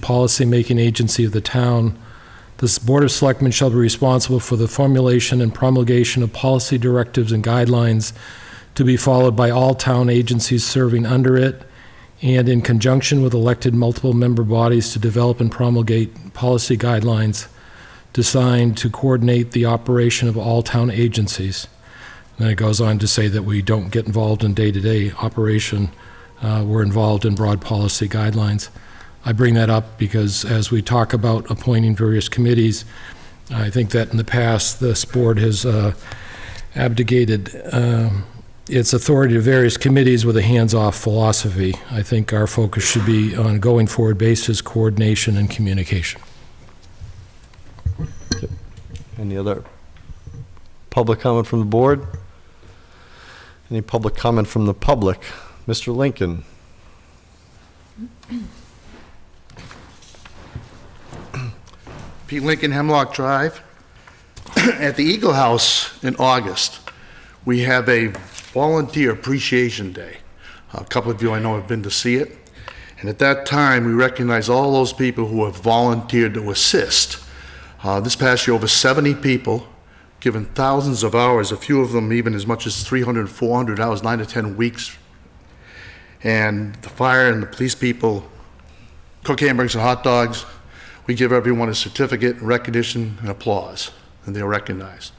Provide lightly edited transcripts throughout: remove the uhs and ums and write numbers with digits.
policy-making agency of the town. This Board of Selectmen shall be responsible for the formulation and promulgation of policy directives and guidelines to be followed by all town agencies serving under it, and in conjunction with elected multiple member bodies to develop and promulgate policy guidelines designed to coordinate the operation of all town agencies. And then it goes on to say that we don't get involved in day-to-day operation. We're involved in broad policy guidelines. I bring that up because as we talk about appointing various committees, I think that in the past this board has abdicated its authority to various committees with a hands-off philosophy. I think our focus should be on a going forward basis, coordination and communication. Any other public comment from the board? Any public comment from the public? Mr. Lincoln. Pete Lincoln, Hemlock Drive. At the Eagle House in August, we have a Volunteer Appreciation Day. A couple of you I know have been to see it. And at that time, we recognize all those people who have volunteered to assist. This past year, over 70 people, given thousands of hours, a few of them even as much as 300, 400 hours, 9 to 10 weeks. And the fire and the police people cook hamburgers and hot dogs. We give everyone a certificate, recognition, and applause, and they're recognized.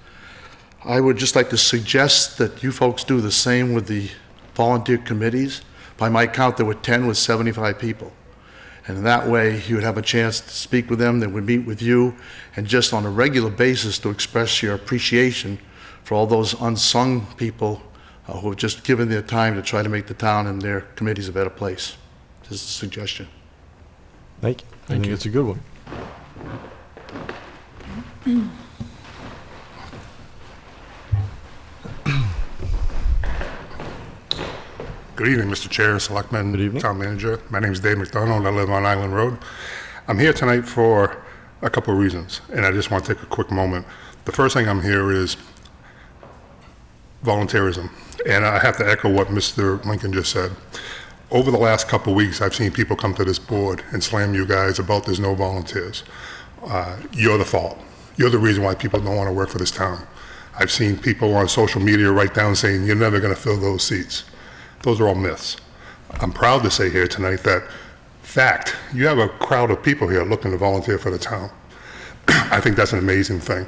I would just like to suggest that you folks do the same with the volunteer committees. By my count, there were 10 with 75 people. And in that way, you would have a chance to speak with them, they would meet with you, and just on a regular basis to express your appreciation for all those unsung people who have just given their time to try to make the town and their committees a better place. Just a suggestion. Thank you. I think it's a good one. Good evening, Mr. Chair, Selectmen, Good evening. Town Manager. My name is Dave McDonald. I live on Island Road. I'm here tonight for a couple of reasons, and I just want to take a quick moment. The first thing I'm here is volunteerism, and I have to echo what Mr. Lincoln just said. Over the last couple of weeks, I've seen people come to this board and slam you guys about there's no volunteers. You're the fault. You're the reason why people don't want to work for this town. I've seen people on social media write down saying you're never going to fill those seats. Those are all myths. I'm proud to say here tonight that, fact, you have a crowd of people here looking to volunteer for the town. I think that's an amazing thing.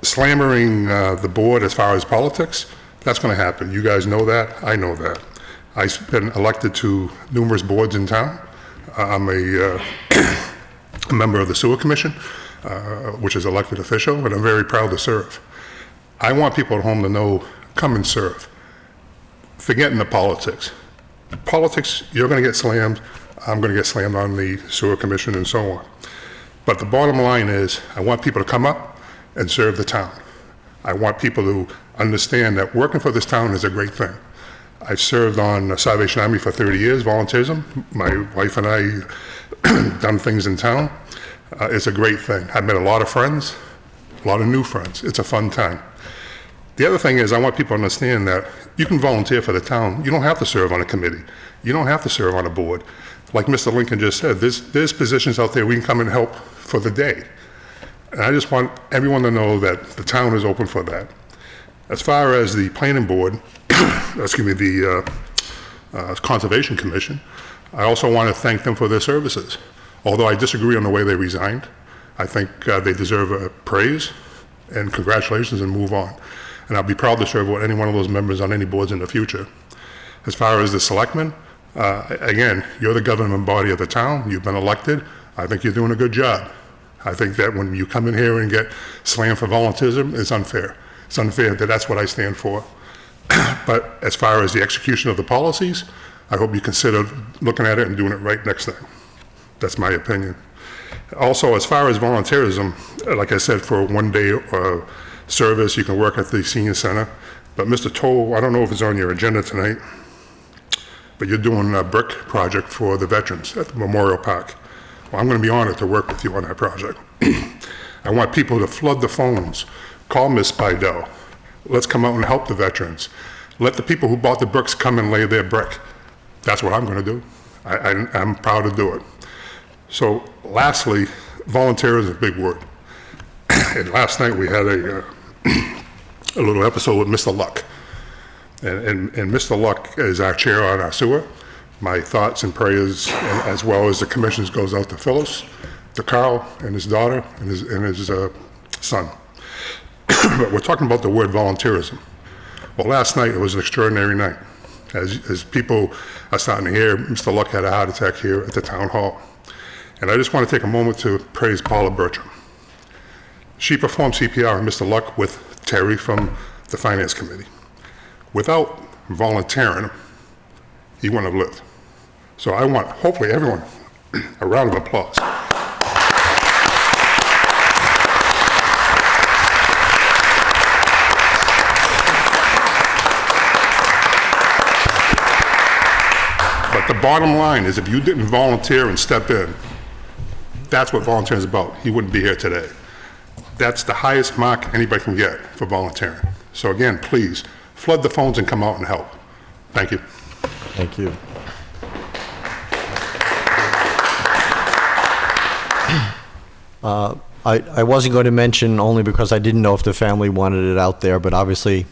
Slammering the board as far as politics, that's going to happen. You guys know that. I know that. I've been elected to numerous boards in town. I'm a member of the Sewer Commission, which is elected official, and I'm very proud to serve. I want people at home to know, come and serve. Forgetting the politics. Politics, you're going to get slammed. I'm going to get slammed on the Sewer Commission and so on. But the bottom line is, I want people to come up and serve the town. I want people to understand that working for this town is a great thing. I've served on the Salvation Army for 30 years, volunteerism. My wife and I done things in town. It's a great thing. I've met a lot of friends, a lot of new friends. It's a fun time. The other thing is I want people to understand that you can volunteer for the town. You don't have to serve on a committee. You don't have to serve on a board. Like Mr. Lincoln just said, there's positions out there we can come and help for the day. And I just want everyone to know that the town is open for that. As far as the planning board, excuse me, the Conservation Commission, I also want to thank them for their services. Although I disagree on the way they resigned, I think they deserve a praise and congratulations and move on. And I'll be proud to serve with any one of those members on any boards in the future. As far as the selectmen, again, you're the government body of the town. You've been elected. I think you're doing a good job. I think that when you come in here and get slammed for volunteerism, it's unfair. It's unfair that that's what I stand for. But as far as the execution of the policies, I hope you consider looking at it and doing it right next time. That's my opinion. Also, as far as volunteerism, like I said, for one day service, you can work at the senior center. But Mr. Toll, I don't know if it's on your agenda tonight, but you're doing a brick project for the veterans at the Memorial Park. Well, I'm going to be honored to work with you on that project. I want people to flood the phones, call Ms. Spidell. Let's come out and help the veterans. Let the people who bought the bricks come and lay their brick. That's what I'm going to do. I'm proud to do it. So lastly, volunteer is a big word. And last night we had a little episode with Mr. Luck. And Mr. Luck is our chair on our sewer. My thoughts and prayers, and as well as the commission's, goes out to Phyllis, to Carl and his daughter and his son. But we're talking about the word volunteerism. Well, last night it was an extraordinary night. As people are starting to hear, Mr. Luck had a heart attack here at the town hall. And I just want to take a moment to praise Paula Bertram. She performed CPR on Mr. Luck with Terry from the Finance Committee. Without volunteering, he wouldn't have lived. So I want, hopefully everyone, a round of applause. But the bottom line is, if you didn't volunteer and step in, that's what volunteering is about. He wouldn't be here today. That's the highest mark anybody can get for volunteering. So again, please, flood the phones and come out and help. Thank you. Thank you. I wasn't going to mention, only because I didn't know if the family wanted it out there, but obviously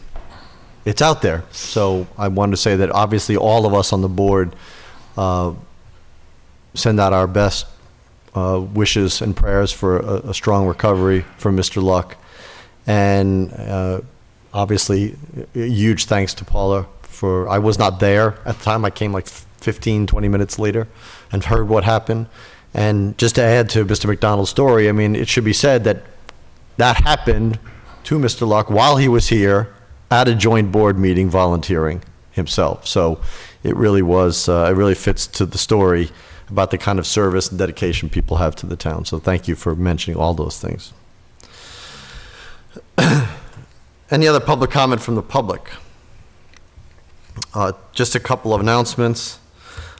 it's out there. So I wanted to say that obviously all of us on the board send out our best wishes and prayers for a strong recovery for Mr. Luck. And obviously, huge thanks to Paula for, I was not there at the time. I came like 15, 20 minutes later and heard what happened. And just to add to Mr. McDonald's story, I mean, it should be said that that happened to Mr. Luck while he was here at a joint board meeting volunteering himself. So it really was, it really fits to the story about the kind of service and dedication people have to the town. So thank you for mentioning all those things. Any other public comment from the public? Just a couple of announcements.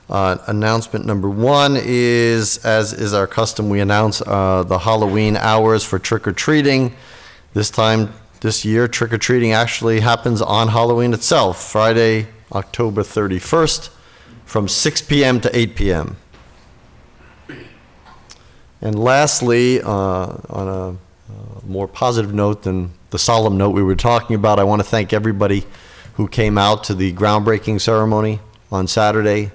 Announcement number one is, as is our custom, we announce the Halloween hours for trick-or-treating. This year, trick-or-treating actually happens on Halloween itself, Friday, October 31st, from 6 p.m. to 8 p.m. And lastly, on a more positive note than the solemn note we were talking about, I want to thank everybody who came out to the groundbreaking ceremony on Saturday.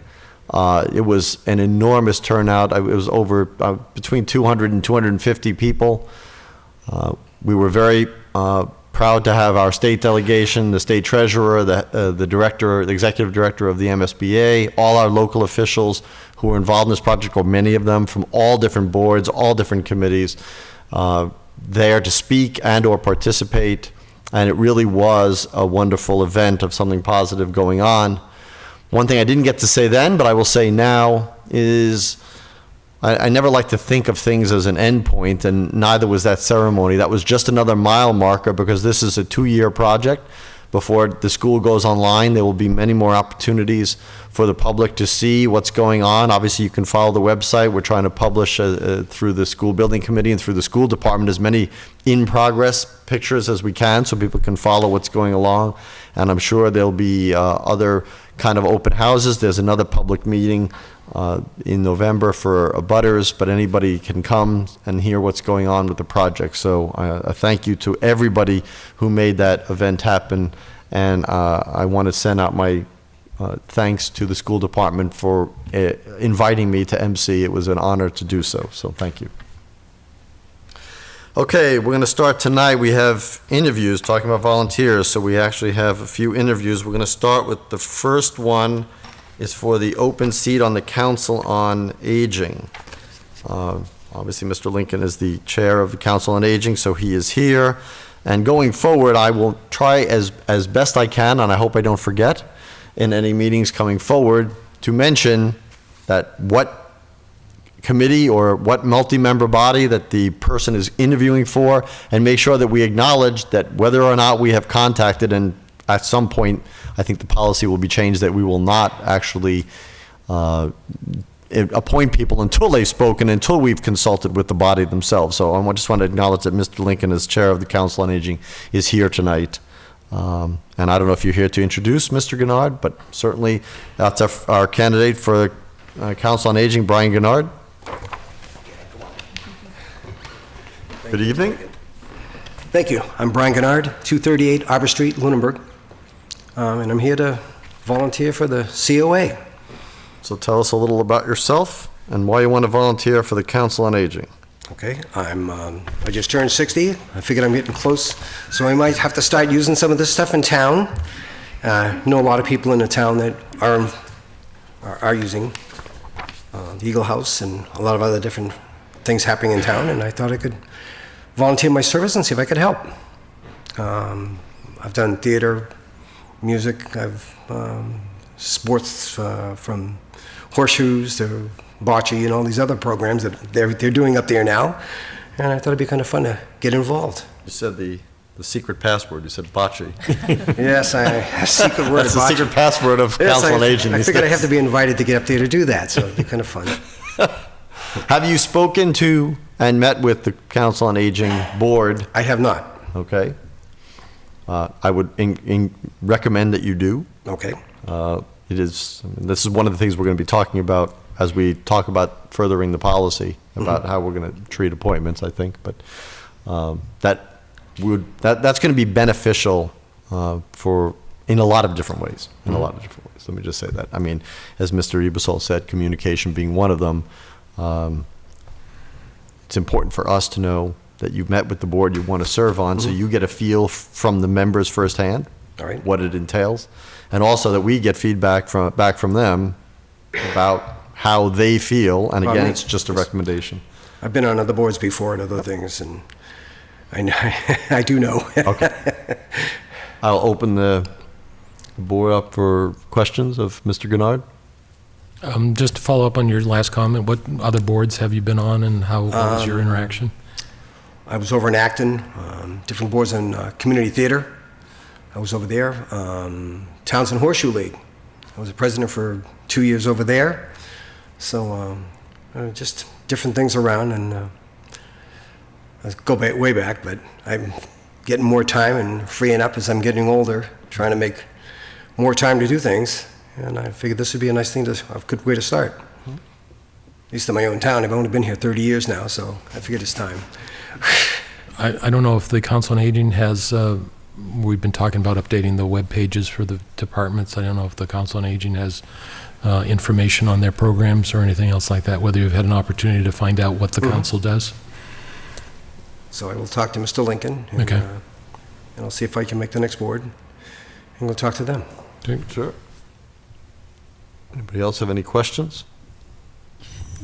It was an enormous turnout. It was over between 200 and 250 people. We were very proud to have our state delegation, the state treasurer, the director, the executive director of the MSBA, all our local officials who were involved in this project, or many of them from all different boards, all different committees, there to speak and or participate. And it really was a wonderful event of something positive going on. One thing I didn't get to say then, but I will say now, is I never like to think of things as an end point, and neither was that ceremony. That was just another mile marker, because this is a 2-year project. Before the school goes online, there will be many more opportunities for the public to see what's going on. Obviously, you can follow the website. We're trying to publish through the school building committee and through the school department as many in-progress pictures as we can, so people can follow what's going along. And I'm sure there'll be other kind of open houses. There's another public meeting in November for abutters, but anybody can come and hear what's going on with the project. So a thank you to everybody who made that event happen, and I want to send out my thanks to the school department for inviting me to MC. It was an honor to do so, so thank you. Okay, we're going to start tonight. We have interviews talking about volunteers, so we actually have a few interviews. We're going to start with the first one is for the open seat on the Council on Aging. Obviously, Mr. Lincoln is the chair of the Council on Aging, so he is here. And going forward, I will try as best I can, and I hope I don't forget in any meetings coming forward, to mention that what committee or what multi-member body that the person is interviewing for, and make sure that we acknowledge that whether or not we have contacted, and at some point I think the policy will be changed that we will not actually appoint people until they've spoken, until we've consulted with the body themselves. So I just want to acknowledge that Mr. Lincoln, as chair of the Council on Aging, is here tonight. And I don't know if you're here to introduce Mr. Gennard, but certainly that's our candidate for Council on Aging, Brian Gennard. Good evening. Thank you. I'm Brian Gennard, 238 Arbor Street, Lunenburg, and I'm here to volunteer for the COA. So tell us a little about yourself and why you want to volunteer for the Council on Aging. Okay, I just turned 60. I figured I'm getting close, so I might have to start using some of this stuff in town. Know a lot of people in the town that are using the Eagle House and a lot of other different things happening in town, and I thought I could volunteer my service and see if I could help. I've done theater, music, I've sports from horseshoes to bocce and all these other programs that they're doing up there now, and I thought it'd be kind of fun to get involved. You said the secret password. You said bocce. Yes, a secret word. That's the secret password of Council on Aging. I figured I have to be invited to get up there to do that, so it'd be kind of fun. Have you spoken to and met with the Council on Aging board? I have not. Okay. I would recommend that you do. Okay. This is one of the things we're going to be talking about as we talk about furthering the policy about how we're going to treat appointments, I think. But that's going to be beneficial in a lot of different ways. Let me just say that. I mean, as Mr. Ebersol said, communication being one of them. It's important for us to know that you've met with the board you want to serve on, so you get a feel from the members firsthand, All right. what it entails, and also that we get feedback back from them about how they feel. And again, it's just a recommendation. I've been on other boards before and other things, and I know, I do know. Okay. I'll open the board up for questions of Mr. Gennard. Just to follow up on your last comment, what other boards have you been on and how was your interaction? I was over in Acton, different boards in community theater. I was over there. Townsend Horseshoe League. I was the president for 2 years over there. So just different things around, and I go way back, but I'm getting more time and freeing up as I'm getting older, trying to make more time to do things. And I figured this would be a nice thing, a good way to start. At least in my own town. I've only been here 30 years now, so I figured it's time. I don't know if the Council on Aging has, we've been talking about updating the web pages for the departments. I don't know if the Council on Aging has information on their programs or anything else like that, whether you've had an opportunity to find out what the council does. So I will talk to Mr. Lincoln. And, Okay. And I'll see if I can make the next board, and we'll talk to them. Sure. Anybody else have any questions?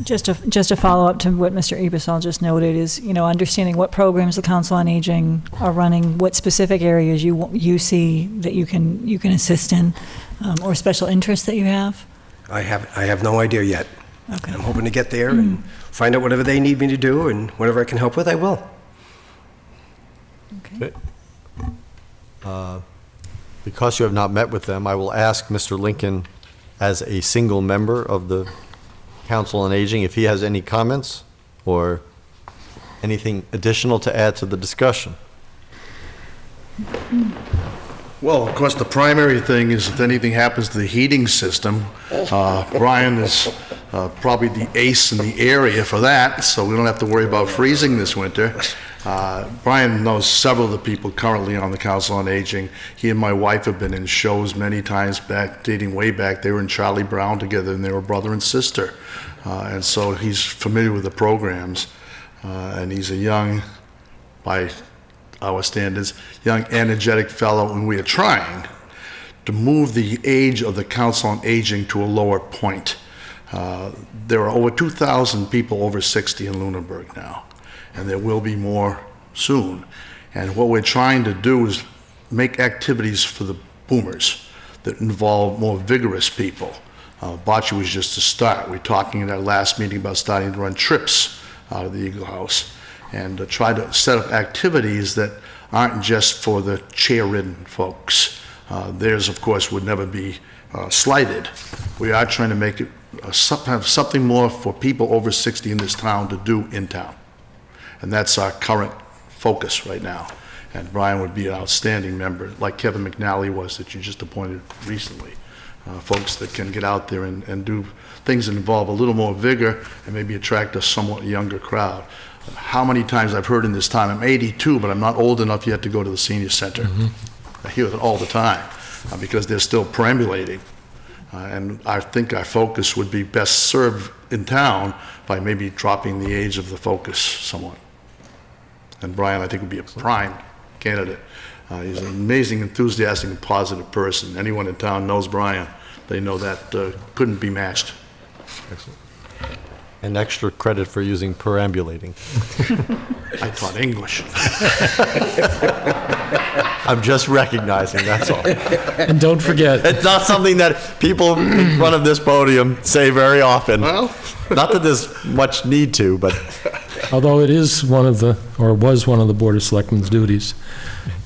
Just to follow up to what Mr. Ebersol just noted is, understanding what programs the Council on Aging are running, what specific areas you see that you can assist in, or special interests that you have. I have no idea yet. Okay. I'm hoping to get there and find out whatever they need me to do, and whatever I can help with, I will. Okay. Because you have not met with them, I will ask Mr. Lincoln, as a single member of the Council on Aging, if he has any comments or anything additional to add to the discussion. Well, of course, the primary thing is if anything happens to the heating system, Brian is probably the ace in the area for that, so we don't have to worry about freezing this winter. Brian knows several of the people currently on the Council on Aging. He and my wife have been in shows many times back, dating way back. They were in Charlie Brown together, and they were brother and sister. And so he's familiar with the programs. And he's a young, by our standards, young, energetic fellow, and we are trying to move the age of the Council on Aging to a lower point. There are over 2,000 people over 60 in Lunenburg now, and there will be more soon. And what we're trying to do is make activities for the boomers that involve more vigorous people. Bocce was just a start. We're talking in our last meeting about starting to run trips out of the Eagle House and try to set up activities that aren't just for the chair-ridden folks. Theirs, of course, would never be slighted. We are trying to make it have something more for people over 60 in this town to do in town. And that's our current focus right now. And Brian would be an outstanding member, like Kevin McNally was, that you just appointed recently. folks that can get out there and do things that involve a little more vigor and maybe attract a somewhat younger crowd. How many times I've heard in this time, I'm 82, but I'm not old enough yet to go to the senior center. I hear that all the time because they're still perambulating. And I think our focus would be best served in town by maybe dropping the age of the focus somewhat. And Brian, I think, would be a prime candidate. He's an amazing, enthusiastic, and positive person. Anyone in town knows Brian. They know that couldn't be matched. Excellent. And extra credit for using perambulating. I taught English. I'm just recognizing, that's all. And don't forget, It's not something that people in front of this podium say very often. Well, Not that there's much need to, but although it is one of the, or was one of the Board of Selectmen's duties,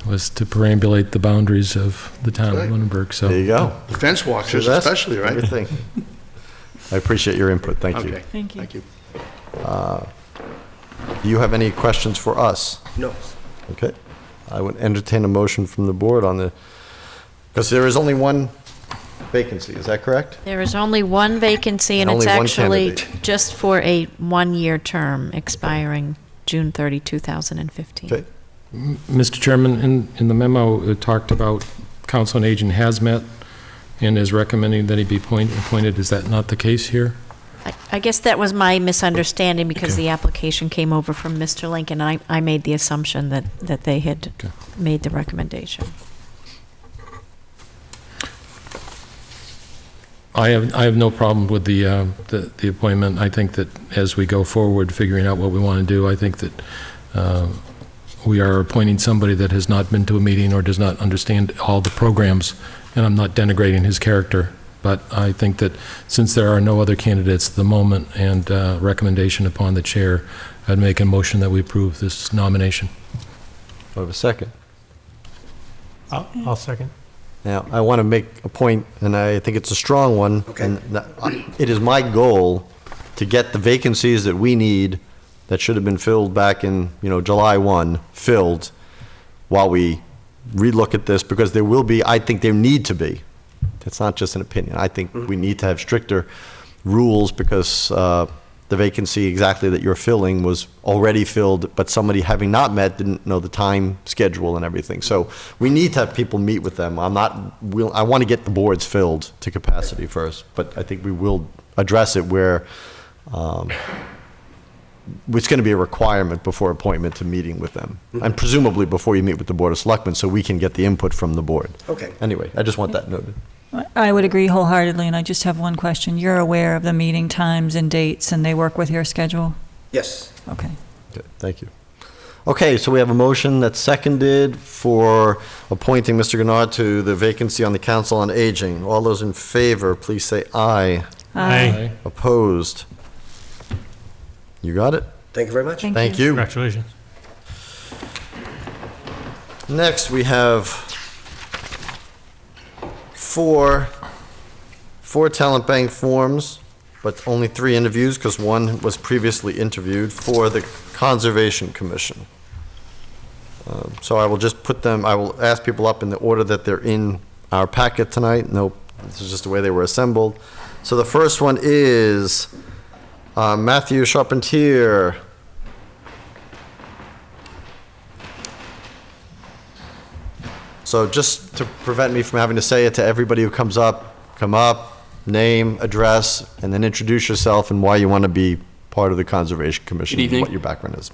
was to perambulate the boundaries of the town of Right. Lunenburg, so. there you go. the fence watchers That's especially, right? everything. I appreciate your input, thank you. Okay. Thank you. Thank you. Do you have any questions for us? No. Okay. I would entertain a motion from the board on the, because there is only one vacancy, is that correct? There is only one vacancy, and Only it's one actually candidate. just for a one-year term expiring June 30, 2015. Okay. Mr. Chairman, in the memo, it talked about Council on Aging has met and is recommending that he be appointed. Is that not the case here? I guess that was my misunderstanding because Okay. the application came over from Mr. Lincoln, and I made the assumption that they had Okay. made the recommendation. I have no problem with the appointment. I think that as we go forward, figuring out what we want to do, I think that we are appointing somebody that has not been to a meeting or does not understand all the programs, and I'm not denigrating his character, but I think that since there are no other candidates at the moment and recommendation upon the chair, I'd make a motion that we approve this nomination. Do I have a second? I'll second. Now, I want to make a point, and I think it's a strong one. Okay. And it is my goal to get the vacancies that we need that should have been filled back in, July 1, filled while we relook at this, because there will be, I think there need to be. It's not just an opinion. I think we need to have stricter rules because the vacancy exactly that you're filling was already filled, but somebody having not met didn't know the time schedule and everything. So we need to have people meet with them. I want to get the boards filled to capacity first, but I think we will address it where it's going to be a requirement before appointment to meeting with them. And presumably before you meet with the Board of Selectmen, so we can get the input from the board. Okay. Anyway, I just want that noted. I would agree wholeheartedly, and I just have one question. You're aware of the meeting times and dates, and they work with your schedule? Yes. Okay. Okay, thank you. Okay, so we have a motion that's seconded for appointing Mr. Gennard to the vacancy on the Council on Aging. All those in favor, please say aye. Aye. Opposed? You got it? Thank you very much. Thank you. Congratulations. Next, we have four talent bank forms, but only 3 interviews because one was previously interviewed for the Conservation Commission. So I will just put them, I will ask people up in the order that they're in our packet tonight. Nope, this is just the way they were assembled. So the first one is Matthew Charpentier. So just to prevent me from having to say it to everybody who comes up, come up, name, address, and then introduce yourself and why you want to be part of the Conservation Commission. Good evening. What your background is.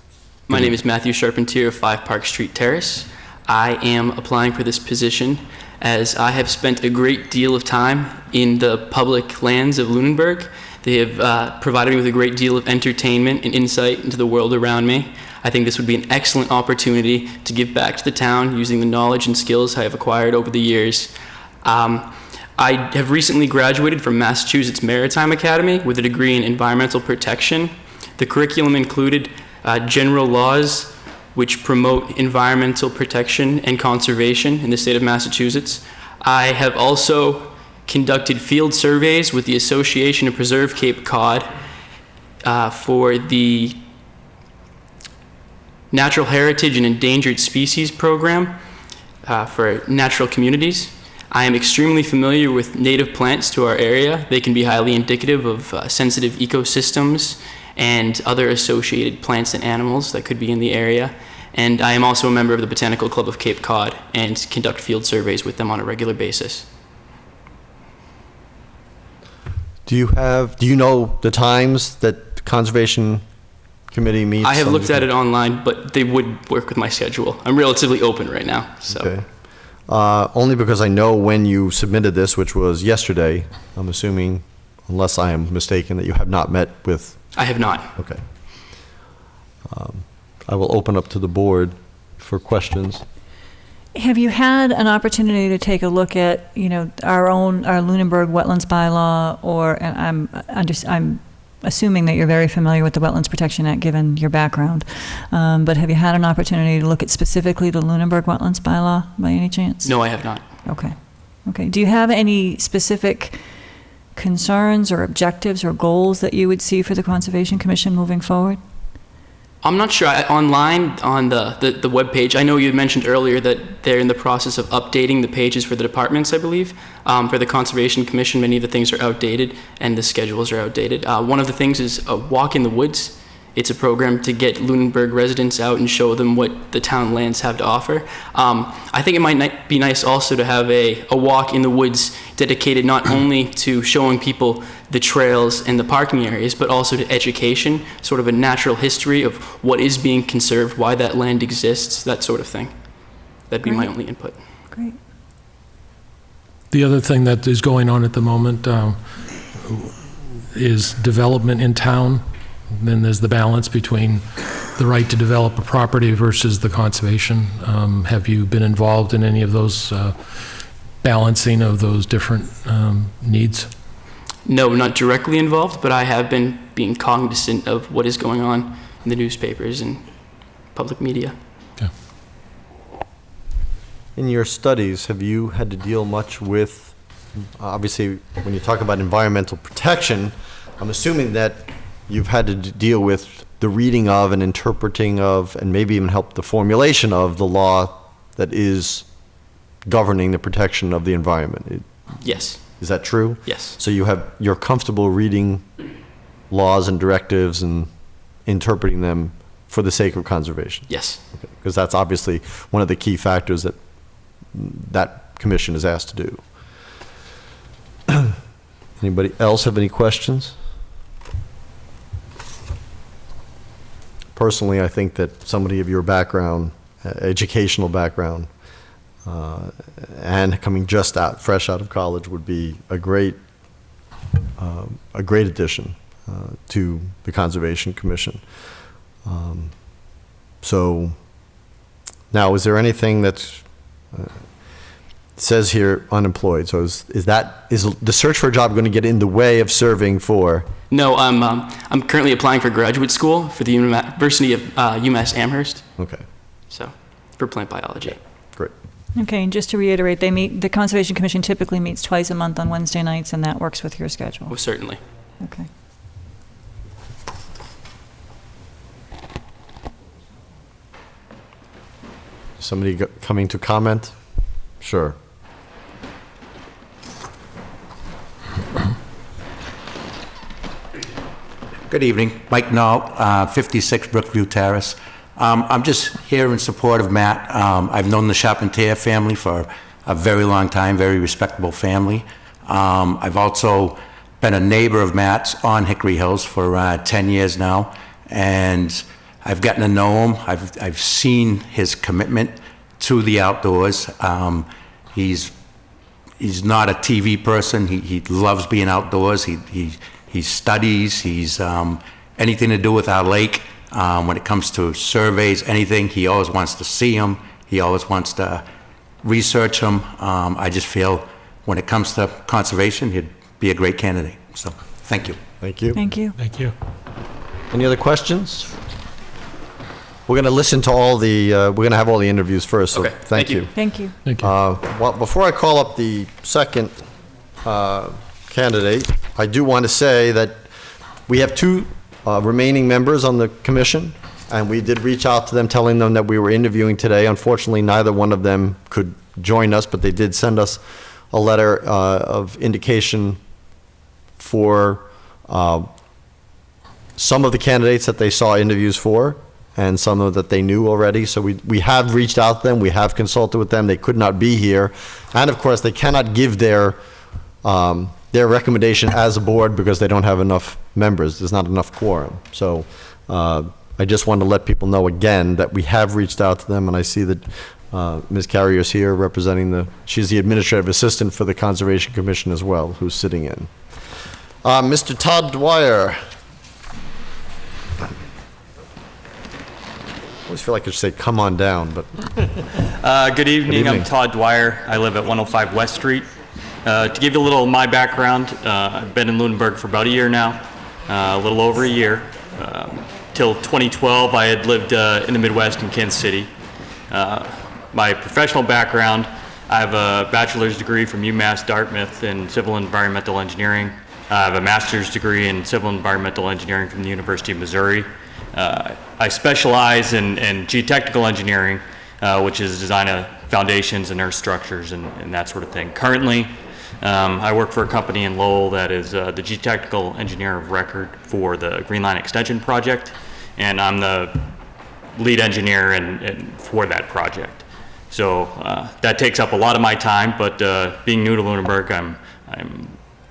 My name is Matthew Charpentier of 5 Park Street Terrace. I am applying for this position as I have spent a great deal of time in the public lands of Lunenburg. They have provided me with a great deal of entertainment and insight into the world around me. I think this would be an excellent opportunity to give back to the town using the knowledge and skills I have acquired over the years. I have recently graduated from Massachusetts Maritime Academy with a degree in environmental protection. The curriculum included general laws which promote environmental protection and conservation in the state of Massachusetts. I have also conducted field surveys with the Association to Preserve Cape Cod for the Natural Heritage and Endangered Species Program for natural communities. I am extremely familiar with native plants to our area. They can be highly indicative of sensitive ecosystems and other associated plants and animals that could be in the area. And I am also a member of the Botanical Club of Cape Cod and conduct field surveys with them on a regular basis. Do you know the times that the Conservation Committee meets? I have looked at it online, but they would work with my schedule. I'm relatively open right now, so. Okay. Only because I know when you submitted this, which was yesterday, I'm assuming, unless I am mistaken, that you have not met with... I have not. Okay. I will open up to the board for questions. Have you had an opportunity to take a look at, our Lunenburg Wetlands bylaw, or, and I'm assuming that you're very familiar with the Wetlands Protection Act, given your background, but have you had an opportunity to look at specifically the Lunenburg Wetlands bylaw by any chance? No, I have not. Okay. Okay. Do you have any specific concerns or objectives or goals that you would see for the Conservation Commission moving forward? I'm not sure. Online on the webpage, I know you had mentioned earlier that they're in the process of updating the pages for the departments, I believe. For the Conservation Commission, many of the things are outdated and the schedules are outdated. One of the things is a walk in the woods. It's a program to get Lunenburg residents out and show them what the town lands have to offer. I think it might be nice also to have a walk in the woods dedicated not only to showing people the trails and the parking areas, but also to education, sort of a natural history of what is being conserved, why that land exists, that sort of thing. That'd be my only input. Great. The other thing that is going on at the moment is development in town. Then there's the balance between the right to develop a property versus the conservation. Have you been involved in any of those balancing of those different needs? No, not directly involved, but I have been being cognizant of what is going on in the newspapers and public media. Okay. In your studies, have you had to deal much with, obviously, when you talk about environmental protection, I'm assuming that you've had to deal with the reading of and interpreting of, and maybe even help the formulation of the law that is governing the protection of the environment. Yes. Is that true? Yes. So you're comfortable reading laws and directives and interpreting them for the sake of conservation? Yes. Okay. Because that's obviously one of the key factors that commission is asked to do. Anybody else have any questions? Personally, I think that somebody of your background, educational background, and coming just fresh out of college would be a great addition to the Conservation Commission. So now, is there anything that's says here unemployed? So is the search for a job going to get in the way of serving for? No, I'm currently applying for graduate school for the University of UMass Amherst. Okay. So, for plant biology. Great. Okay, and just to reiterate, the Conservation Commission typically meets twice a month on Wednesday nights, and that works with your schedule? Oh, certainly. Okay. Somebody coming to comment? Sure. Good evening. Mike Nault, 56 Brookview Terrace. I'm just here in support of Matt. I've known the Charpentier family for a very long time, very respectable family. I've also been a neighbor of Matt's on Hickory Hills for 10 years now, and I've gotten to know him. I've seen his commitment to the outdoors. He's not a TV person. He loves being outdoors. He studies. He's anything to do with our lake. When it comes to surveys, anything, he always wants to see them. He always wants to research them. I just feel when it comes to conservation, he'd be a great candidate. So, thank you. Thank you. Thank you. Thank you. Any other questions? We're going to listen to all the, we're going to have all the interviews first, so Okay, thank you. Thank you. Thank you. Well, before I call up the second candidate, I do want to say that we have two remaining members on the commission, and we did reach out to them telling them that we were interviewing today. Unfortunately, neither one of them could join us, but they did send us a letter of indication for some of the candidates that they saw interviews for, and some of that they knew already. So we have reached out to them, we have consulted with them, they could not be here. And of course, they cannot give their recommendation as a board because they don't have enough members, there's not enough quorum. So I just wanted to let people know again that we have reached out to them, and I see that Ms. Carrier is here representing she's the administrative assistant for the Conservation Commission as well, who's sitting in. Mr. Todd Dwyer. I always feel like I should say, come on down, but. Good evening. evening. I'm Todd Dwyer. I live at 105 West Street. To give you a little of my background, I've been in Lunenburg for about a year now, a little over a year. Till 2012, I had lived in the Midwest in Kansas City. My professional background, I have a bachelor's degree from UMass Dartmouth in civil and environmental engineering. I have a master's degree in civil and environmental engineering from the University of Missouri. I specialize in geotechnical engineering, which is design of foundations and earth structures and that sort of thing. Currently, I work for a company in Lowell that is the geotechnical engineer of record for the Green Line Extension project, and I'm the lead engineer for that project. So that takes up a lot of my time, but being new to Lunenburg, I'm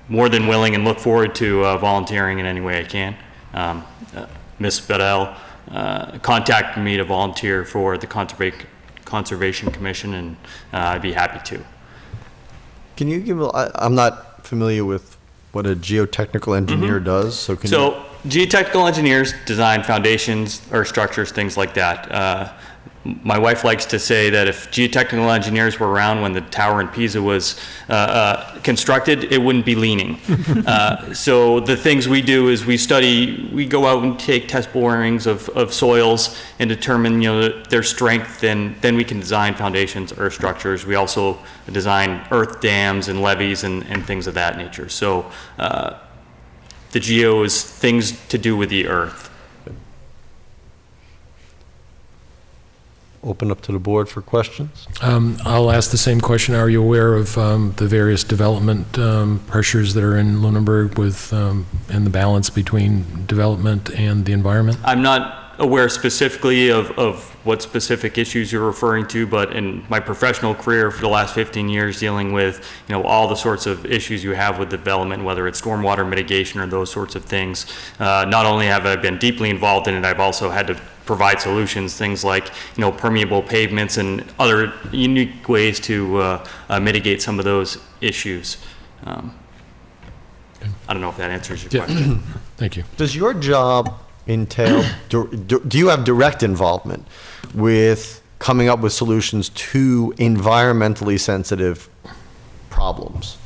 more than willing and look forward to volunteering in any way I can. Ms. Bedell contacted me to volunteer for the Conservation Commission, and I'd be happy to. Can you give, I'm not familiar with what a geotechnical engineer does, so can you? Geotechnical engineers design foundations or structures, things like that. My wife likes to say that if geotechnical engineers were around when the tower in Pisa was constructed, it wouldn't be leaning. So the things we do is we go out and take test borings of soils and determine their strength, and then we can design foundations, earth structures. We also design earth dams and levees and things of that nature. So the geo is things to do with the earth. Open up to the board for questions. I'll ask the same question. Are you aware of the various development pressures that are in Lunenburg and the balance between development and the environment? I'm not aware specifically of what specific issues you're referring to, but in my professional career for the last 15 years dealing with all the sorts of issues you have with development, whether it's stormwater mitigation or those sorts of things, not only have I been deeply involved in it, I've also had to provide solutions, things like permeable pavements and other unique ways to mitigate some of those issues. I don't know if that answers your question. Thank you. Does your job entail, do you have direct involvement with coming up with solutions to environmentally sensitive problems?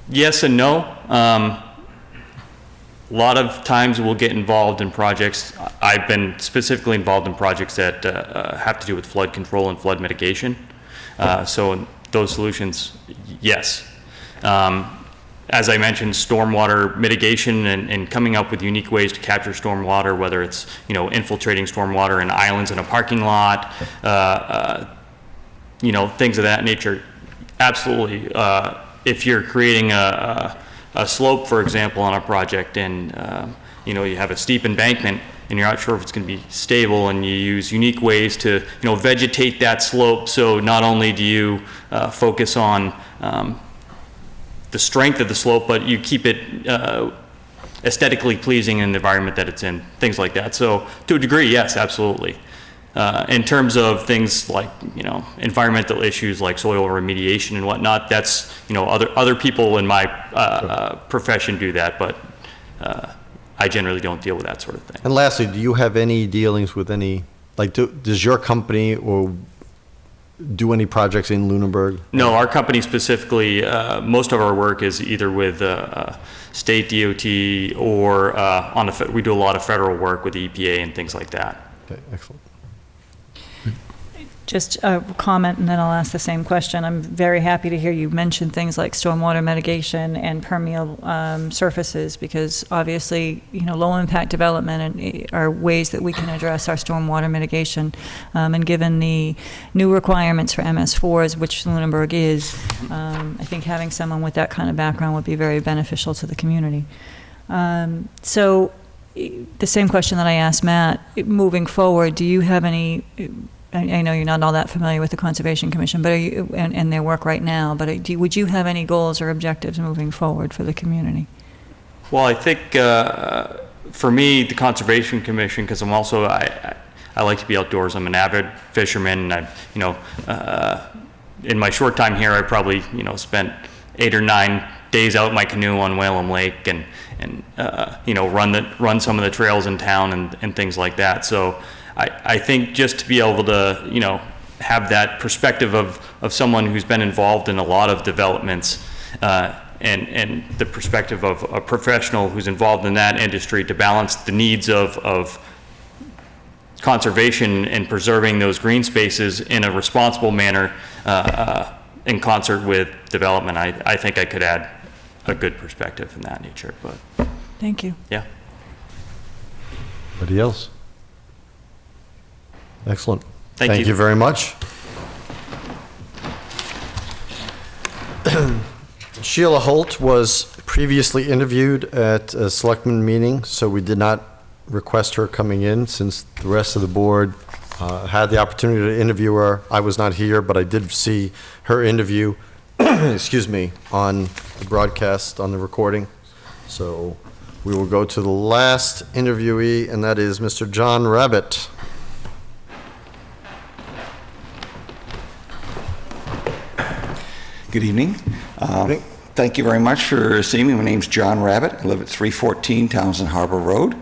Yes and no. A lot of times we'll get involved in projects. I've been specifically involved in projects that have to do with flood control and flood mitigation. So in those solutions, yes. As I mentioned, stormwater mitigation and coming up with unique ways to capture stormwater, whether it's infiltrating stormwater in islands in a parking lot, things of that nature. Absolutely. If you're creating a slope, for example, on a project, and you have a steep embankment, and you're not sure if it's going to be stable, and you use unique ways to vegetate that slope. So not only do you focus on the strength of the slope, but you keep it aesthetically pleasing in the environment that it's in, things like that. So to a degree, yes, absolutely. In terms of things like environmental issues like soil remediation and whatnot, that's other people in my profession do that, but I generally don't deal with that sort of thing. And lastly, do you have any dealings with any, does your company or do any projects in Lunenburg? No, our company specifically, most of our work is either with state DOT or we do a lot of federal work with the EPA and things like that. Okay, excellent. Just a comment, and then I'll ask the same question. I'm very happy to hear you mention things like stormwater mitigation and permeable surfaces, because obviously, low-impact development are ways that we can address our stormwater mitigation. And given the new requirements for MS4s, which Lunenburg is, I think having someone with that kind of background would be very beneficial to the community. So the same question that I asked Matt, moving forward, do you have any... I know you're not all that familiar with the Conservation Commission, but and their work right now, but would you have any goals or objectives moving forward for the community? Well, I think for me, the Conservation Commission, because I'm also, I like to be outdoors. I'm an avid fisherman, and in my short time here, I probably, spent 8 or 9 days out in my canoe on Whalum Lake and run some of the trails in town and things like that. So I think just to be able to, have that perspective of someone who's been involved in a lot of developments and the perspective of a professional who's involved in that industry to balance the needs of conservation and preserving those green spaces in a responsible manner in concert with development. I think I could add a good perspective in that nature. But thank you. Yeah. Anybody else? Excellent. Thank you very much. Sheila Holt was previously interviewed at a selectman meeting, so we did not request her coming in since the rest of the board had the opportunity to interview her. I was not here, but I did see her interview, excuse me, on the broadcast, on the recording. So we will go to the last interviewee, and that is Mr. John Rabbit. Good evening. Thank you very much for seeing me. My name's John Rabbit. I live at 314 Townsend Harbor Road,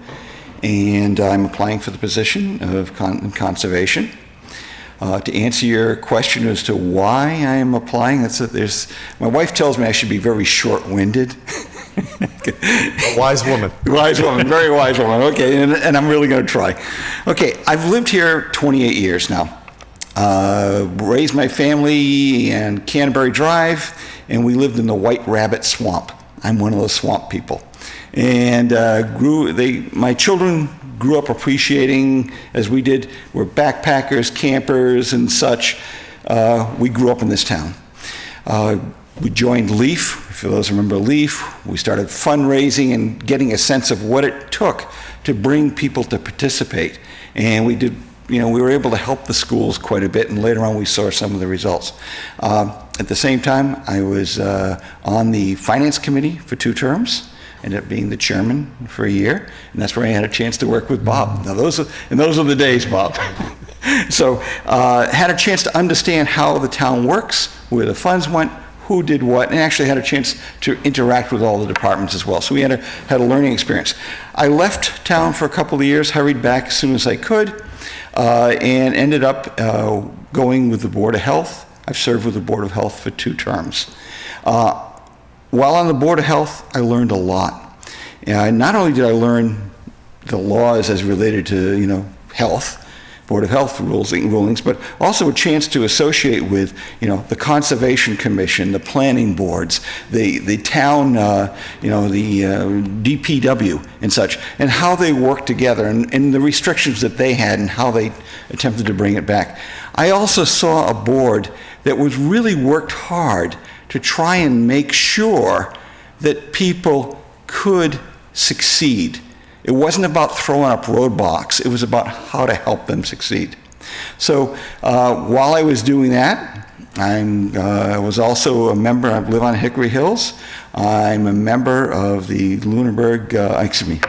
and I'm applying for the position of conservation. To answer your question as to why I am applying, my wife tells me I should be very short-winded. A wise woman. Wise woman, very wise woman. Okay, and I'm really going to try. Okay, I've lived here 28 years now. Raised my family in Canterbury Drive, and we lived in the White Rabbit Swamp. I'm one of those swamp people. And my children grew up appreciating, as we did, we're backpackers, campers, and such. We grew up in this town. We joined LEAF, for those who remember LEAF. We started fundraising and getting a sense of what it took to bring people to participate. And we were able to help the schools quite a bit, and later on we saw some of the results. At the same time, I was on the Finance Committee for 2 terms, ended up being the chairman for a year, and that's where I had a chance to work with Bob. Now those are the days, Bob. So had a chance to understand how the town works, where the funds went, who did what, and actually had a chance to interact with all the departments as well. So we had a learning experience. I left town for a couple of years, hurried back as soon as I could, and ended up going with the Board of Health. I've served with the Board of Health for 2 terms. While on the Board of Health, I learned a lot. Not only did I learn the laws as related to, health, Board of Health rulings, but also a chance to associate with, the Conservation Commission, the planning boards, the town, the DPW and such, and how they work together and the restrictions that they had and how they attempted to bring it back. I also saw a board that was really worked hard to try and make sure that people could succeed. It wasn't about throwing up roadblocks. It was about how to help them succeed. So while I was doing that, I was also a member. I live on Hickory Hills. I'm a member of the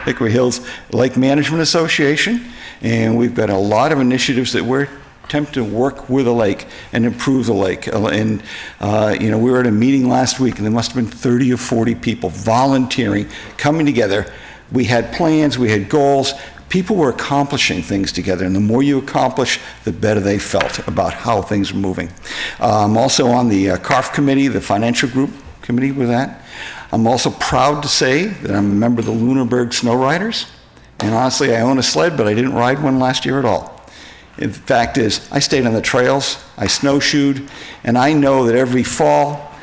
Hickory Hills Lake Management Association, and we've got a lot of initiatives that we're attempting to work with the lake and improve the lake. And we were at a meeting last week, and there must have been 30 or 40 people volunteering, coming together. We had plans, we had goals. People were accomplishing things together, and the more you accomplish, the better they felt about how things were moving. I'm also on the CARF committee, the financial group committee with that. I'm also proud to say that I'm a member of the Lunenburg Snow Riders, and honestly, I own a sled, but I didn't ride one last year at all. The fact is, I stayed on the trails, I snowshoed, and I know that every fall,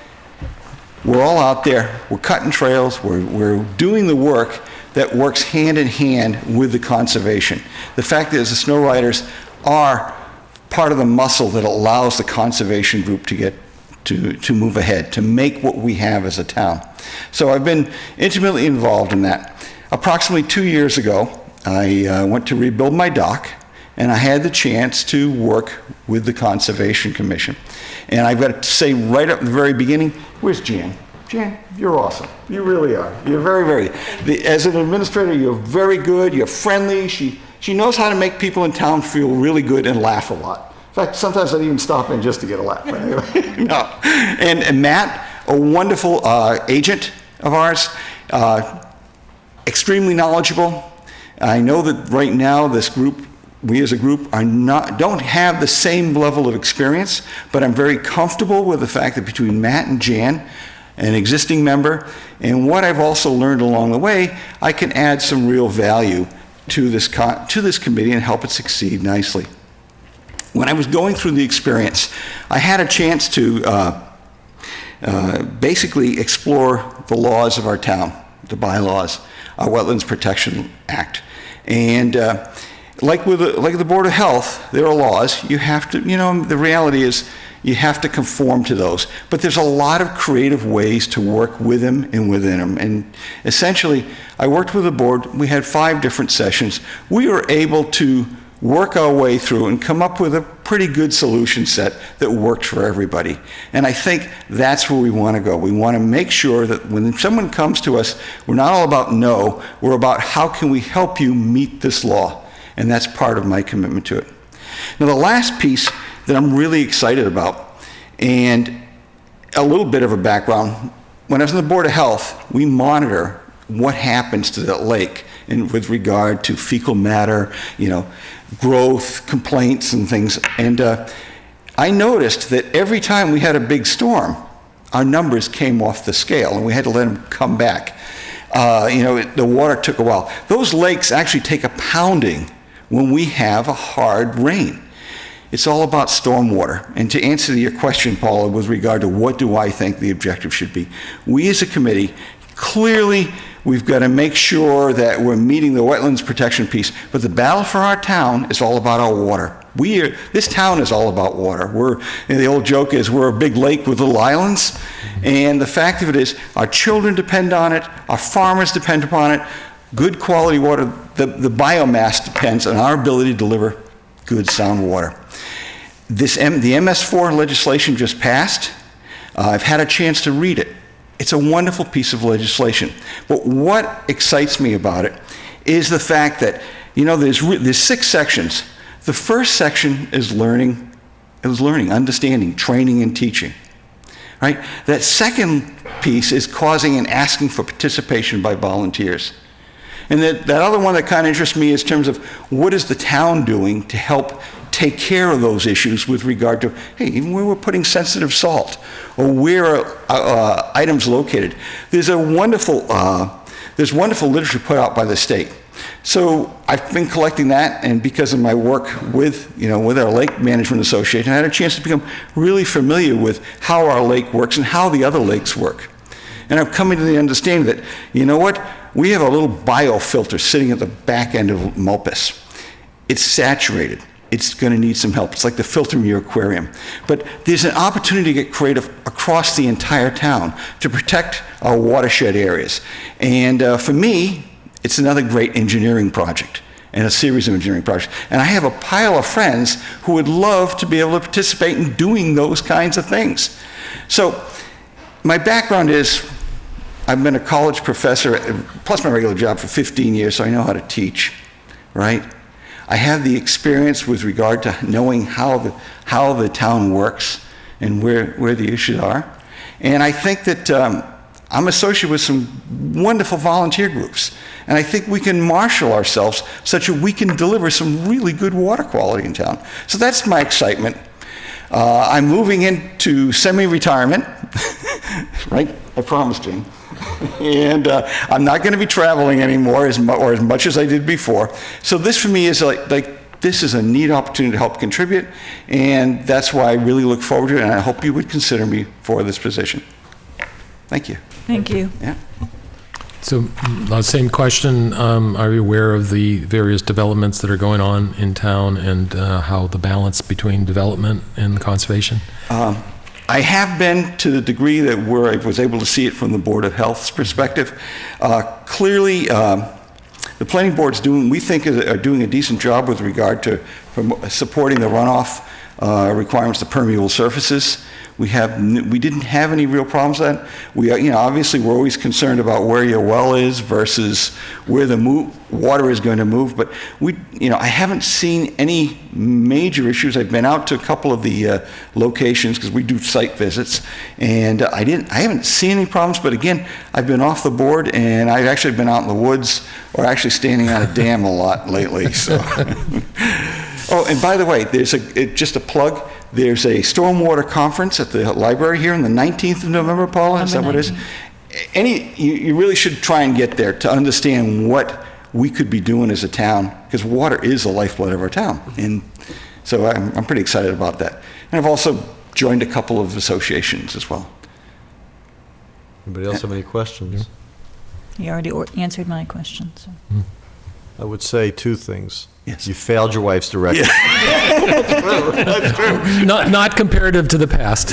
we're all out there, we're cutting trails, we're doing the work that works hand in hand with the conservation. The fact is, the snow riders are part of the muscle that allows the conservation group to get to move ahead, to make what we have as a town. So I've been intimately involved in that. Approximately 2 years ago, I went to rebuild my dock, and I had the chance to work with the Conservation Commission. And I've got to say right up at the very beginning, where's Jan? Jan, you're awesome. You really are. You're very, as an administrator, you're very good, you're friendly. She knows how to make people in town feel really good and laugh a lot. In fact, sometimes I'd even stop in just to get a laugh. Anyway, no. And Matt, a wonderful agent of ours, extremely knowledgeable. I know that right now this group, we as a group don't have the same level of experience, but I'm very comfortable with the fact that between Matt and Jan, an existing member, and what I've also learned along the way, I can add some real value to this committee and help it succeed nicely. When I was going through the experience, I had a chance to basically explore the laws of our town, the bylaws, our Wetlands Protection Act. And like the Board of Health, there are laws. You have to, the reality is you have to conform to those. But there's a lot of creative ways to work with them and within them. And essentially, I worked with the board. We had 5 different sessions. We were able to work our way through and come up with a pretty good solution set that worked for everybody. And I think that's where we want to go. We want to make sure that when someone comes to us, we're not all about no, we're about how can we help you meet this law. And that's part of my commitment to it. Now, the last piece that I'm really excited about, and a little bit of a background, when I was on the Board of Health, we monitor what happens to that lake with regard to fecal matter, growth, complaints, and things. And I noticed that every time we had a big storm, our numbers came off the scale, and we had to let them come back. The water took a while. Those lakes actually take a pounding when we have a hard rain. It's all about stormwater. And to answer your question, Paula, with regard to what do I think the objective should be, we as a committee, clearly we've got to make sure that we're meeting the wetlands protection piece, but the battle for our town is all about our water. This town is all about water. The old joke is we're a big lake with little islands, and the fact of it is our children depend on it, our farmers depend upon it, good quality water, the biomass depends on our ability to deliver good sound water. The MS4 legislation just passed. I've had a chance to read it. It's a wonderful piece of legislation. But what excites me about it is the fact that, there's 6 sections. The first section is learning, understanding, training, and teaching. Right? That second piece is causing and asking for participation by volunteers. And that other one that kind of interests me is in terms of what is the town doing to help take care of those issues with regard to, hey, even where we're putting sensitive salt or where are items located. There's wonderful literature put out by the state. So I've been collecting that, and because of my work with our Lake Management Association, I had a chance to become really familiar with how our lake works and how the other lakes work. And I'm coming to the understanding that, we have a little biofilter sitting at the back end of Mulpus. It's saturated. It's going to need some help. It's like the filter in your aquarium. But there's an opportunity to get creative across the entire town to protect our watershed areas. And for me, it's another great engineering project and a series of engineering projects. And I have a pile of friends who would love to be able to participate in doing those kinds of things. So my background is I've been a college professor, plus my regular job, for 15 years, so I know how to teach, right? I have the experience with regard to knowing how the town works and where the issues are. And I think that I'm associated with some wonderful volunteer groups. And I think we can marshal ourselves such that we can deliver some really good water quality in town. So that's my excitement. I'm moving into semi-retirement, right? I promised you. And I'm not going to be traveling anymore as much as I did before. So this for me is like this is a neat opportunity to help contribute, and that's why I really look forward to it, and I hope you would consider me for this position. Thank you. Thank you. Yeah. So, same question, are you aware of the various developments that are going on in town and how the balance between development and conservation? I have been to the degree that where I was able to see it from the Board of Health's perspective. Clearly, the planning board's we think are doing a decent job with regard to supporting the runoff requirements, the permeable surfaces. We didn't have any real problems with that. Obviously we're always concerned about where your well is versus where the water is going to move, but I haven't seen any major issues. I've been out to a couple of the locations because we do site visits, and I haven't seen any problems, but again, I've been off the board and I've actually been out in the woods or actually standing on a dam a lot lately, so. Oh, and by the way, there's just a plug. There's a stormwater conference at the library here on the 19th of November, Paula, is that what it is? You really should try and get there to understand what we could be doing as a town, because water is the lifeblood of our town. And so I'm pretty excited about that. And I've also joined a couple of associations as well. Anybody else have any questions? You already answered my question, so. I would say two things. Yes. You failed your wife's direction. That's true. Not comparative to the past.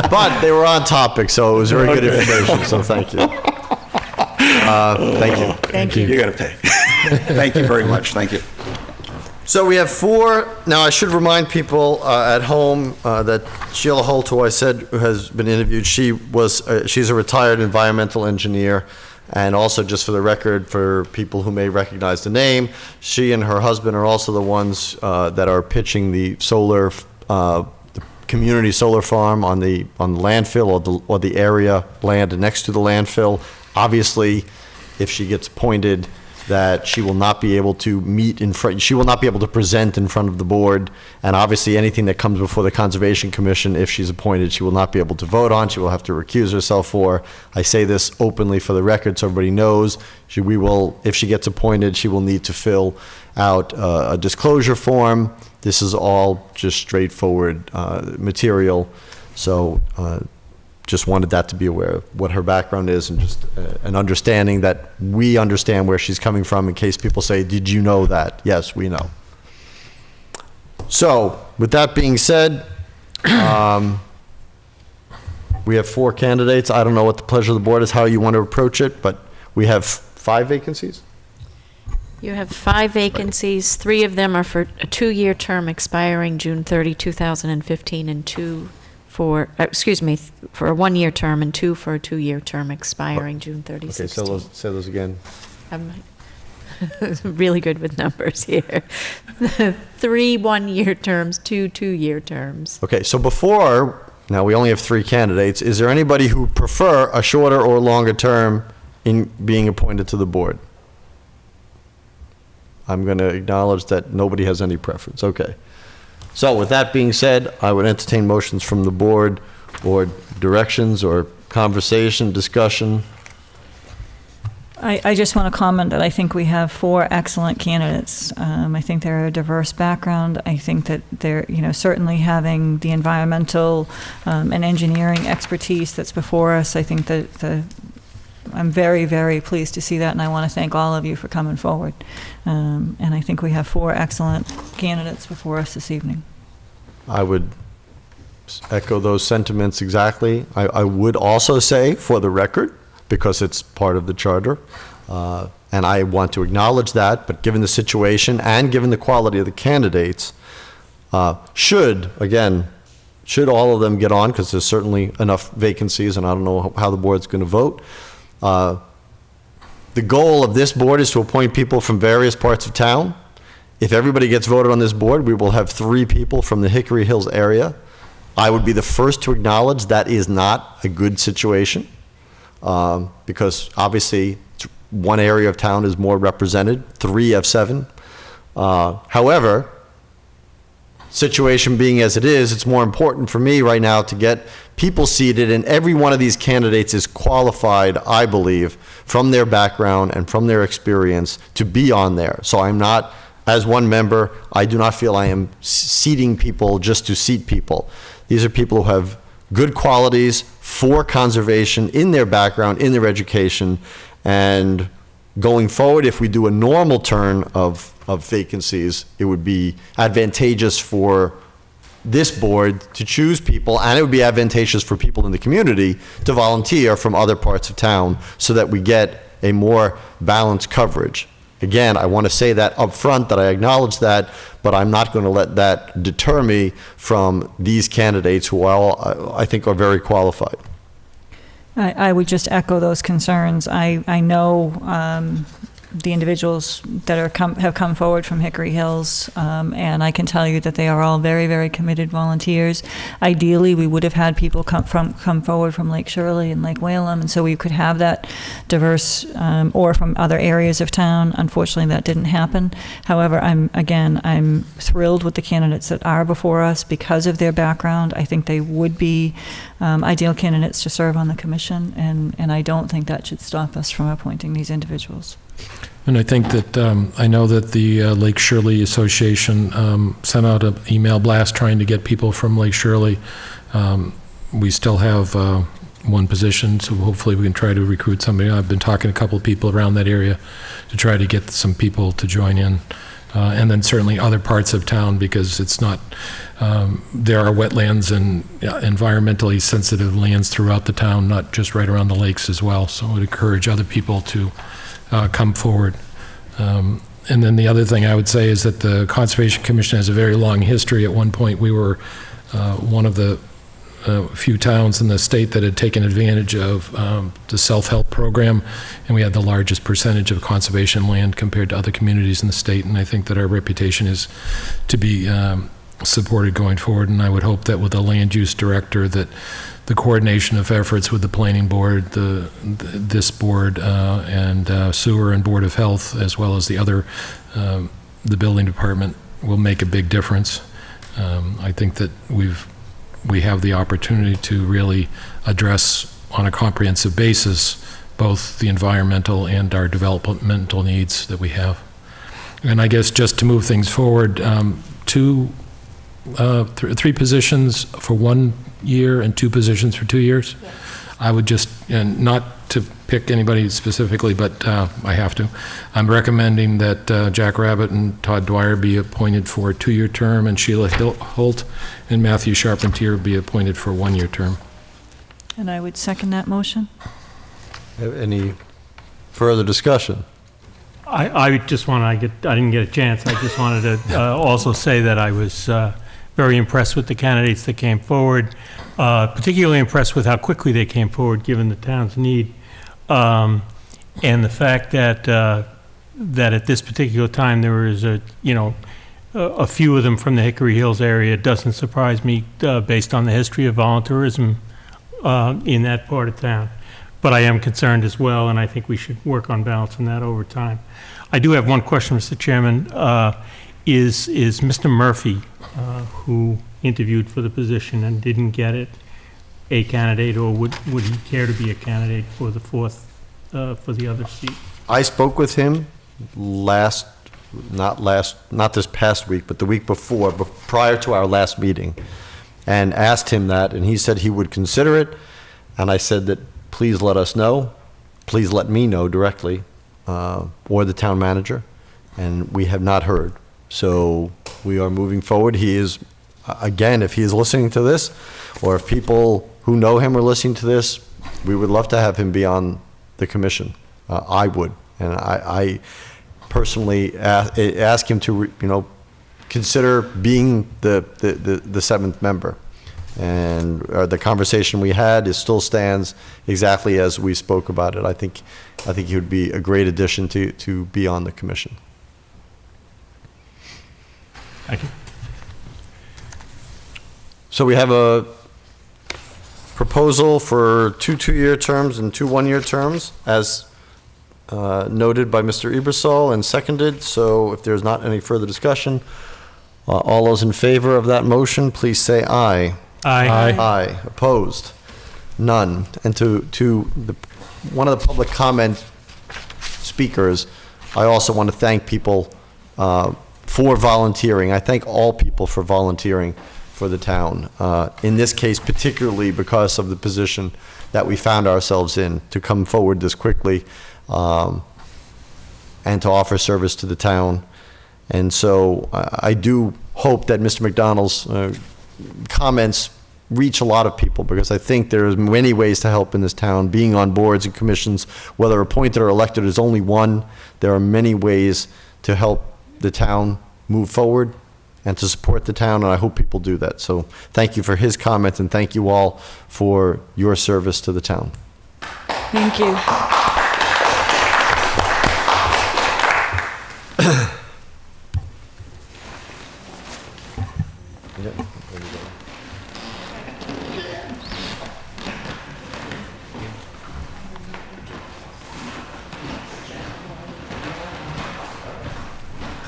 But they were on topic, so it was very good information, so thank you. Thank you. Thank you. You got to pay. Thank you very much. Thank you. So we have four. Now, I should remind people at home that Sheila Holt, who I said has been interviewed, she's a retired environmental engineer. And also, just for the record, for people who may recognize the name, she and her husband are also the ones that are pitching the solar, the community solar farm on the landfill or the area land next to the landfill. Obviously, if she gets appointed, that she will not be able to she will not be able to present in front of the board, and obviously anything that comes before the Conservation Commission, if she's appointed, she will not be able to vote on, she will have to recuse herself for. I say this openly for the record so everybody knows, if she gets appointed, she will need to fill out a disclosure form. This is all just straightforward material, so just wanted that to be aware of what her background is, and just an understanding that we understand where she's coming from in case people say, did you know that? Yes, we know. So with that being said, we have four candidates. I don't know what the pleasure of the board is, how you want to approach it, but we have 5 vacancies. You have 5 vacancies. 3 of them are for a 2-year term expiring June 30, 2015, and 2 for a 1-year term, and 2 for a 2-year term expiring June 30, 16. Okay, say those again. I'm really good with numbers here. 3 1-year terms, 2 2-year terms. Okay, so now we only have 3 candidates. Is there anybody who prefer a shorter or longer term in being appointed to the board? I'm going to acknowledge that nobody has any preference. Okay. So with that being said, I would entertain motions from the board or directions or conversation, discussion. I just want to comment that I think we have 4 excellent candidates. I think they're a diverse background. I think that they're, certainly having the environmental and engineering expertise that's before us. I think that I'm very, very pleased to see that, and I want to thank all of you for coming forward. And I think we have 4 excellent candidates before us this evening. I would echo those sentiments exactly. I would also say, for the record, because it's part of the charter, and I want to acknowledge that, but given the situation and given the quality of the candidates, should all of them get on, because there's certainly enough vacancies, and I don't know how the board's going to vote. The goal of this board is to appoint people from various parts of town. If everybody gets voted on this board, we will have 3 people from the Hickory Hills area. I would be the first to acknowledge that is not a good situation, because obviously one area of town is more represented, 3 of 7. However, situation being as it is, it's more important for me right now to get people seated, and every one of these candidates is qualified, I believe, from their background and from their experience to be on there. So I'm not, as one member, I do not feel I am seating people just to seat people. These are people who have good qualities for conservation in their background, in their education, and going forward, if we do a normal turn of vacancies, it would be advantageous for this board to choose people, and it would be advantageous for people in the community to volunteer from other parts of town so that we get a more balanced coverage. Again, I want to say that up front, that I acknowledge that, but I'm not going to let that deter me from these candidates who all, I think, are very qualified. I would just echo those concerns. I know the individuals that have come forward from Hickory Hills, and I can tell you that they are all very, very committed volunteers. Ideally, we would have had people come forward from Lake Shirley and Lake Whalum, and so we could have that diverse, or from other areas of town. Unfortunately, that didn't happen. However, I'm thrilled with the candidates that are before us because of their background. I think they would be ideal candidates to serve on the commission, and I don't think that should stop us from appointing these individuals. And I think that, I know that the Lake Shirley Association sent out an email blast trying to get people from Lake Shirley. We still have one position, so hopefully we can try to recruit somebody. I've been talking to a couple of people around that area to try to get some people to join in. And then certainly other parts of town, because it's not, there are wetlands and environmentally sensitive lands throughout the town, not just right around the lakes as well. So I would encourage other people to come forward. And then the other thing I would say is that the Conservation Commission has a very long history. At one point, we were one of the few towns in the state that had taken advantage of the self-help program, and we had the largest percentage of conservation land compared to other communities in the state, and I think that our reputation is to be supported going forward, and I would hope that with the land use director that the coordination of efforts with the planning board, this board, and sewer and board of health, as well as the other, the building department, will make a big difference. I think that we have the opportunity to really address on a comprehensive basis both the environmental and our developmental needs that we have. And I guess just to move things forward, three positions for 1 year and 2 positions for 2 years. Yes. I would just, and not to pick anybody specifically, but I have to. I'm recommending that Jack Rabbit and Todd Dwyer be appointed for a 2-year term, and Sheila Holt and Matthew Charpentier be appointed for a 1-year term. And I would second that motion. Any further discussion? I just want to, I didn't get a chance. I just wanted to also say that I was very impressed with the candidates that came forward, particularly impressed with how quickly they came forward given the town's need. And the fact that that at this particular time there is a few of them from the Hickory Hills area doesn't surprise me based on the history of volunteerism in that part of town. But I am concerned as well, and I think we should work on balancing that over time. I do have one question, Mr. Chairman. Is Mr. Murphy, who interviewed for the position and didn't get it, a candidate, or would he care to be a candidate for the fourth, for the other seat? I spoke with him not this past week, but the week before, prior to our last meeting, and asked him that, and he said he would consider it, and I said that please let us know, please let me know directly, or the town manager, and we have not heard. So we are moving forward. He is, again, if he is listening to this, or if people who know him are listening to this, we would love to have him be on the commission. I would, and I personally ask him to, consider being the seventh member. And the conversation we had still stands exactly as we spoke about it. I think he would be a great addition to be on the commission. Thank you. So we have a proposal for 2 2-year terms and 2 1-year terms, as noted by Mr. Ebersol and seconded. So if there's not any further discussion, All those in favor of that motion, please say aye. Aye. Aye. Opposed? None. And one of the public comment speakers, I also want to thank people for volunteering. I thank all people for volunteering for the town. In this case, particularly because of the position that we found ourselves in, to come forward this quickly and to offer service to the town. And so I do hope that Mr. McDonald's comments reach a lot of people, because I think there's many ways to help in this town. Being on boards and commissions, whether appointed or elected, is only one. There are many ways to help the town move forward and to support the town, and I hope people do that. So thank you for his comment, and thank you all for your service to the town. Thank you.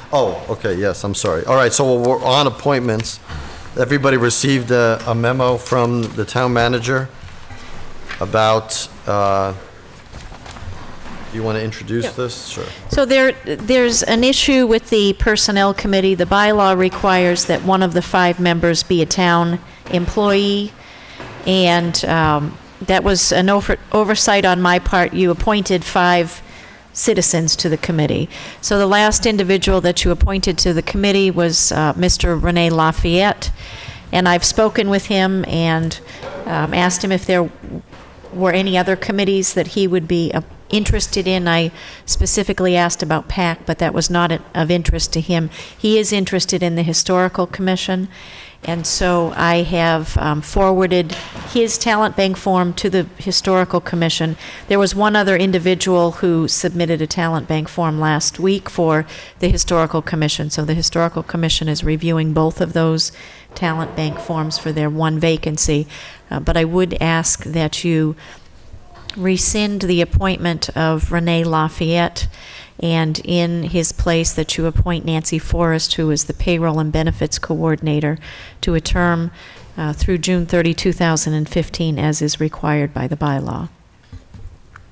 Oh, okay, yes, I'm sorry. All right, so we're on appointments. Everybody received a memo from the town manager about, you want to introduce this? Sure. So there's an issue with the Personnel Committee. The bylaw requires that one of the 5 members be a town employee, and that was an oversight on my part. You appointed 5 citizens to the committee. So the last individual that you appointed to the committee was Mr. Rene Lafayette, and I've spoken with him and asked him if there were any other committees that he would be interested in. I specifically asked about PAC, but that was not of interest to him. He is interested in the Historical Commission, and so I have forwarded his talent bank form to the Historical Commission. There was one other individual who submitted a talent bank form last week for the Historical Commission, so the Historical Commission is reviewing both of those talent bank forms for their one vacancy. But I would ask that you rescind the appointment of Rene Lafayette, and in his place that you appoint Nancy Forrest, who is the Payroll and Benefits Coordinator, to a term through June 30, 2015, as is required by the bylaw.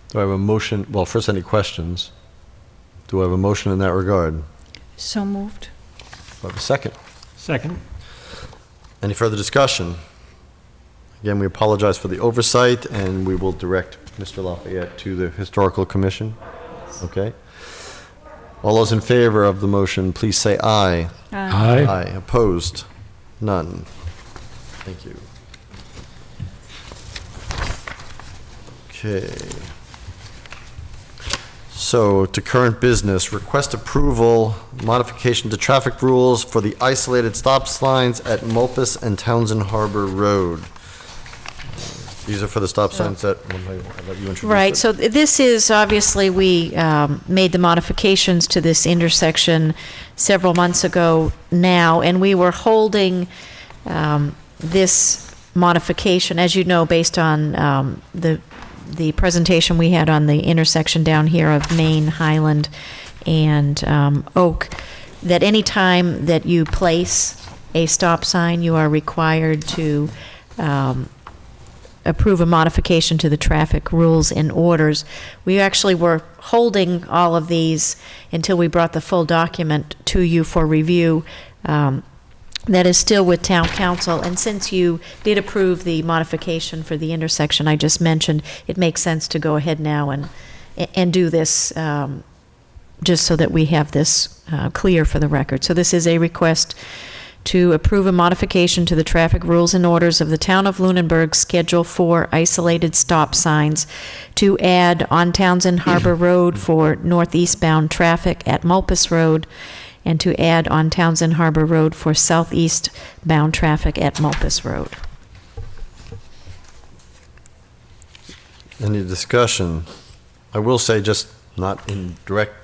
Do I have a motion? Well, first, any questions? Do I have a motion in that regard? So moved. Do I have a second? Second. Any further discussion? Again, we apologize for the oversight, and we will direct Mr. Lafayette to the Historical Commission. Okay. All those in favor of the motion, please say aye. Aye. Aye. Opposed? None. Thank you. Okay. So, to current business, request approval, modification to traffic rules for the isolated stop signs at Mulpus and Townsend Harbor Road. These are for the stop signs that, I'll let you introduce Right, it. so this is, obviously, we made the modifications to this intersection several months ago now, and we were holding this modification, as you know, based on the presentation we had on the intersection down here of Main, Highland, and Oak, that any time that you place a stop sign, you are required to approve a modification to the traffic rules and orders. We actually were holding all of these until we brought the full document to you for review. That is still with town council, and since you did approve the modification for the intersection I just mentioned, it makes sense to go ahead now and do this, just so that we have this clear for the record. So this is a request to approve a modification to the traffic rules and orders of the town of Lunenburg Schedule 4 isolated stop signs to add on Townsend Harbor Road for northeastbound traffic at Mulpus Road, and to add on Townsend Harbor Road for southeastbound traffic at Mulpus Road. Any discussion? I will say, just not in direct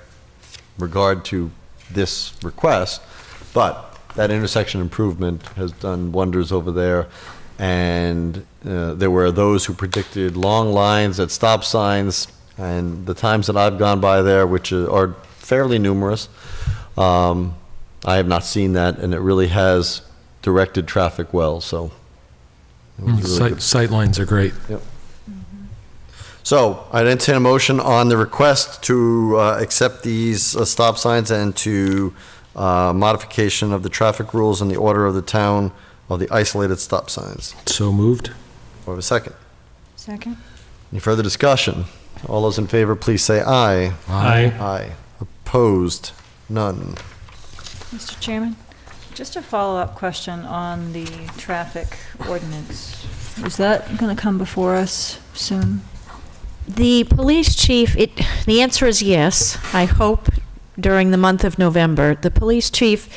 regard to this request, but that intersection improvement has done wonders over there, and there were those who predicted long lines at stop signs, and the times that I've gone by there, which are fairly numerous, I have not seen that, and it really has directed traffic well, so. it was really good. Sightlines are great. So I'd entertain a motion on the request to accept these stop signs and to modification of the traffic rules in the order of the town of the isolated stop signs. So moved. Or a second. Second? Any further discussion? All those in favor, please say aye. Aye. Aye. Opposed? None. Mr. Chairman, just a follow-up question on the traffic ordinance. Is that going to come before us soon? The police chief, the answer is yes. I hope during the month of November. The police chief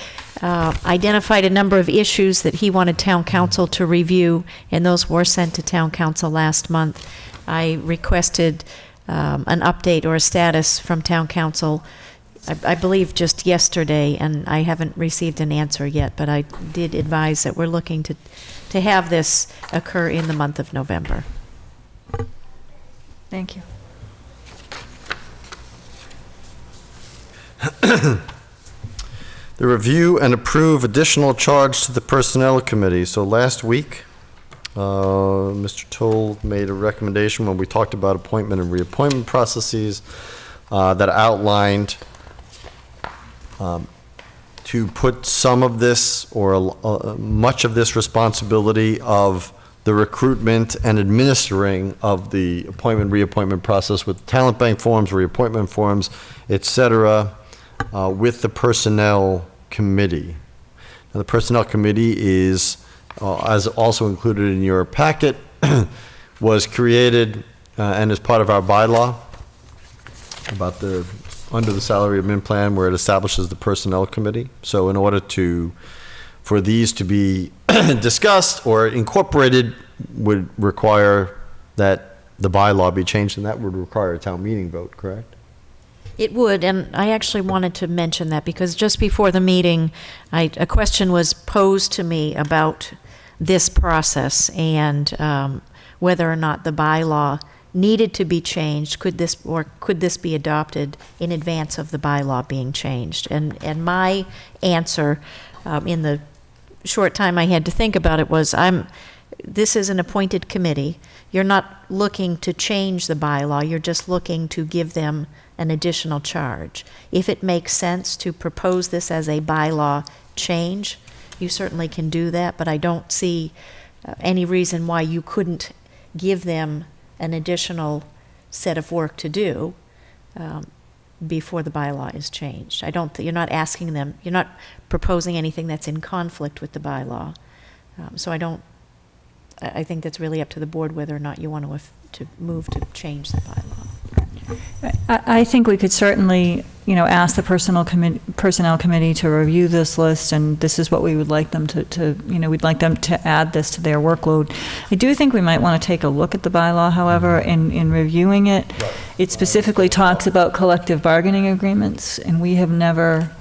identified a number of issues that he wanted town council to review, and those were sent to town council last month. I requested an update or a status from town council, I believe just yesterday, and I haven't received an answer yet, but I did advise that we're looking to have this occur in the month of November. Thank you. The review and approve additional charge to the Personnel Committee. So last week, Mr. Toll made a recommendation when we talked about appointment and reappointment processes that outlined to put some of this or much of this responsibility of the recruitment and administering of the appointment reappointment process with talent bank forms, reappointment forms, et cetera, with the Personnel Committee. Now, the Personnel Committee is, as also included in your packet, was created and is part of our bylaw about under the salary admin plan, where it establishes the Personnel Committee. So in order for these to be discussed or incorporated would require that the bylaw be changed, and that would require a town meeting vote, correct? It would, and I actually wanted to mention that because just before the meeting, a question was posed to me about this process and whether or not the bylaw needed to be changed. Could this be adopted in advance of the bylaw being changed? And my answer in the short time I had to think about it was, this is an appointed committee. You're not looking to change the bylaw, you're just looking to give them an additional charge. If it makes sense to propose this as a bylaw change, you certainly can do that, but I don't see any reason why you couldn't give them an additional set of work to do before the bylaw is changed. You're not asking them, you're not proposing anything that's in conflict with the bylaw. So I think that's really up to the board whether or not you want to move to change the bylaw. I think we could certainly, ask the Personnel Committee to review this list, and this is what we would like them we'd like them to add this to their workload. I do think we might want to take a look at the bylaw, however, in reviewing it. Right. It specifically talks about collective bargaining agreements, and we have never...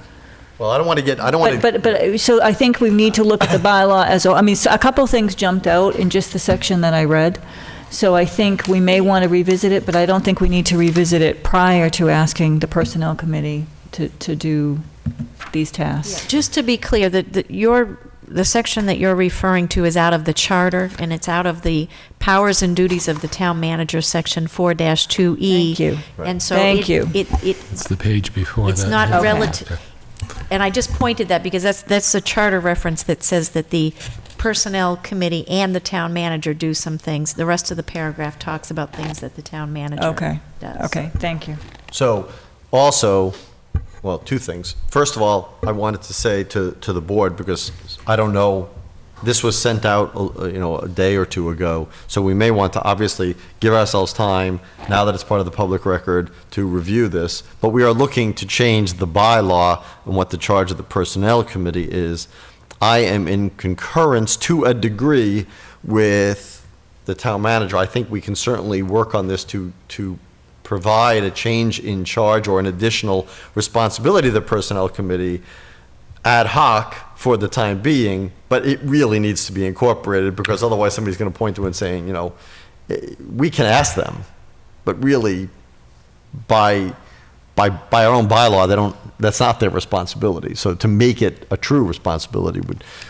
Well, I don't want to... But so I think we need to look at the bylaw as, a couple things jumped out in just the section that I read. So I think we may want to revisit it, but I don't think we need to revisit it prior to asking the Personnel Committee to do these tasks. Yeah. Just to be clear, the section that you're referring to is out of the charter, and it's out of the powers and duties of the town manager, section 4-2E. Thank you. And so It's the page before that. It's not Okay. relative. And I just pointed that because that's a charter reference that says that the Personnel Committee and the town manager do some things. The rest of the paragraph talks about things that the town manager does. Okay, thank you. So, also, well, two things. First of all, I wanted to say to the board, because I don't know, this was sent out, a day or two ago, so we may want to obviously give ourselves time, now that it's part of the public record, to review this. But we are looking to change the bylaw and what the charge of the Personnel Committee is. I am in concurrence to a degree with the town manager. I think we can certainly work on this to provide a change in charge or an additional responsibility to the Personnel Committee ad hoc for the time being, but it really needs to be incorporated, because otherwise somebody's going to point to it and saying, we can ask them, but really by by our own bylaw, that's not their responsibility. So to make it a true responsibility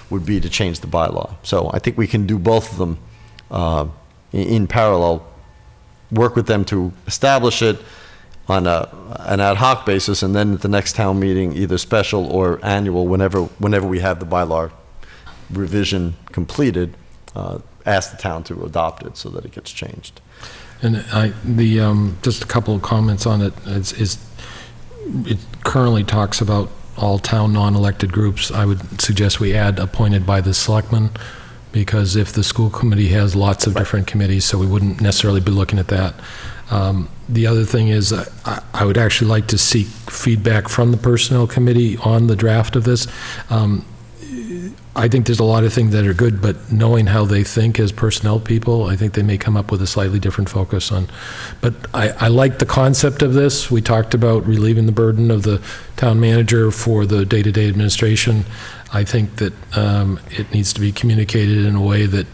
would be to change the bylaw. So I think we can do both of them in parallel, work with them to establish it on an ad hoc basis, and then at the next town meeting, either special or annual, whenever we have the bylaw revision completed, ask the town to adopt it so that it gets changed. And just a couple of comments on it. It currently talks about all town non-elected groups. I would suggest we add appointed by the selectmen, because if the school committee has lots of different committees, so we wouldn't necessarily be looking at that. The other thing is, I would actually like to seek feedback from the personnel committee on the draft of this. I think there's a lot of things that are good, but knowing how they think as personnel people, I think they may come up with a slightly different focus on. But I like the concept of this. We talked about relieving the burden of the town manager for the day-to-day administration. I think that it needs to be communicated in a way that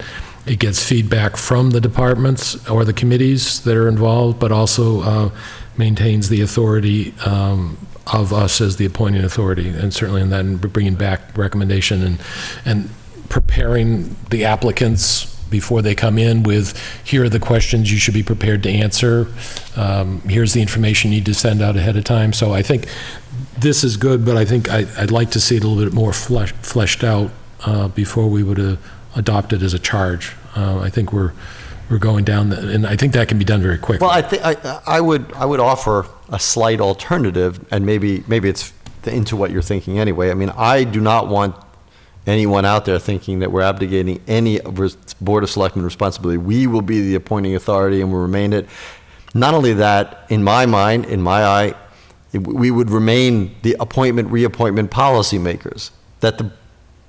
it gets feedback from the departments or the committees that are involved, but also maintains the authority of us as the appointing authority, and certainly in that, and bringing back recommendation and preparing the applicants before they come in with, here are the questions you should be prepared to answer. Here's the information you need to send out ahead of time. So I think this is good, but I think I'd like to see it a little bit more fleshed out before we would adopt it as a charge. I think we're going down that, and I think that can be done very quickly. Well, I would offer a slight alternative, and maybe it's into what you're thinking anyway. I mean, I do not want anyone out there thinking that we're abdicating any Board of Selectmen responsibility. We will be the appointing authority and will remain it. Not only that, in my mind, in my eye, we would remain the appointment, reappointment policy makers, that the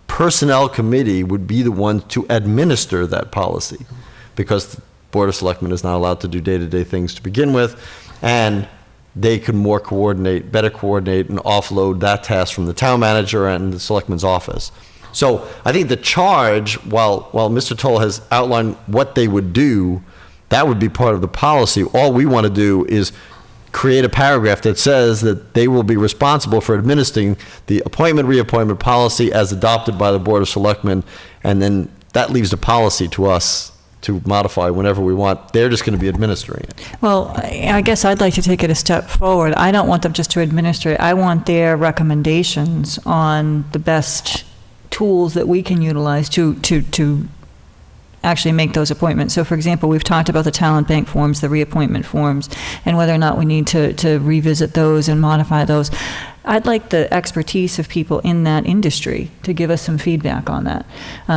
Personnel Committee would be the one to administer that policy, because the Board of Selectmen is not allowed to do day-to-day things to begin with, and they could better coordinate and offload that task from the town manager and the selectman's office. So I think the charge, while Mr. Toll has outlined what they would do, that would be part of the policy. All we want to do is create a paragraph that says that they will be responsible for administering the appointment, reappointment policy as adopted by the Board of Selectmen, and then that leaves the policy to us to modify whenever we want. They're just going to be administering it. Well, I guess I'd like to take it a step forward. I don't want them just to administer it. I want their recommendations on the best tools that we can utilize to actually make those appointments. So, for example, we've talked about the talent bank forms, the reappointment forms, and whether or not we need to revisit those and modify those. I'd like the expertise of people in that industry to give us some feedback on that.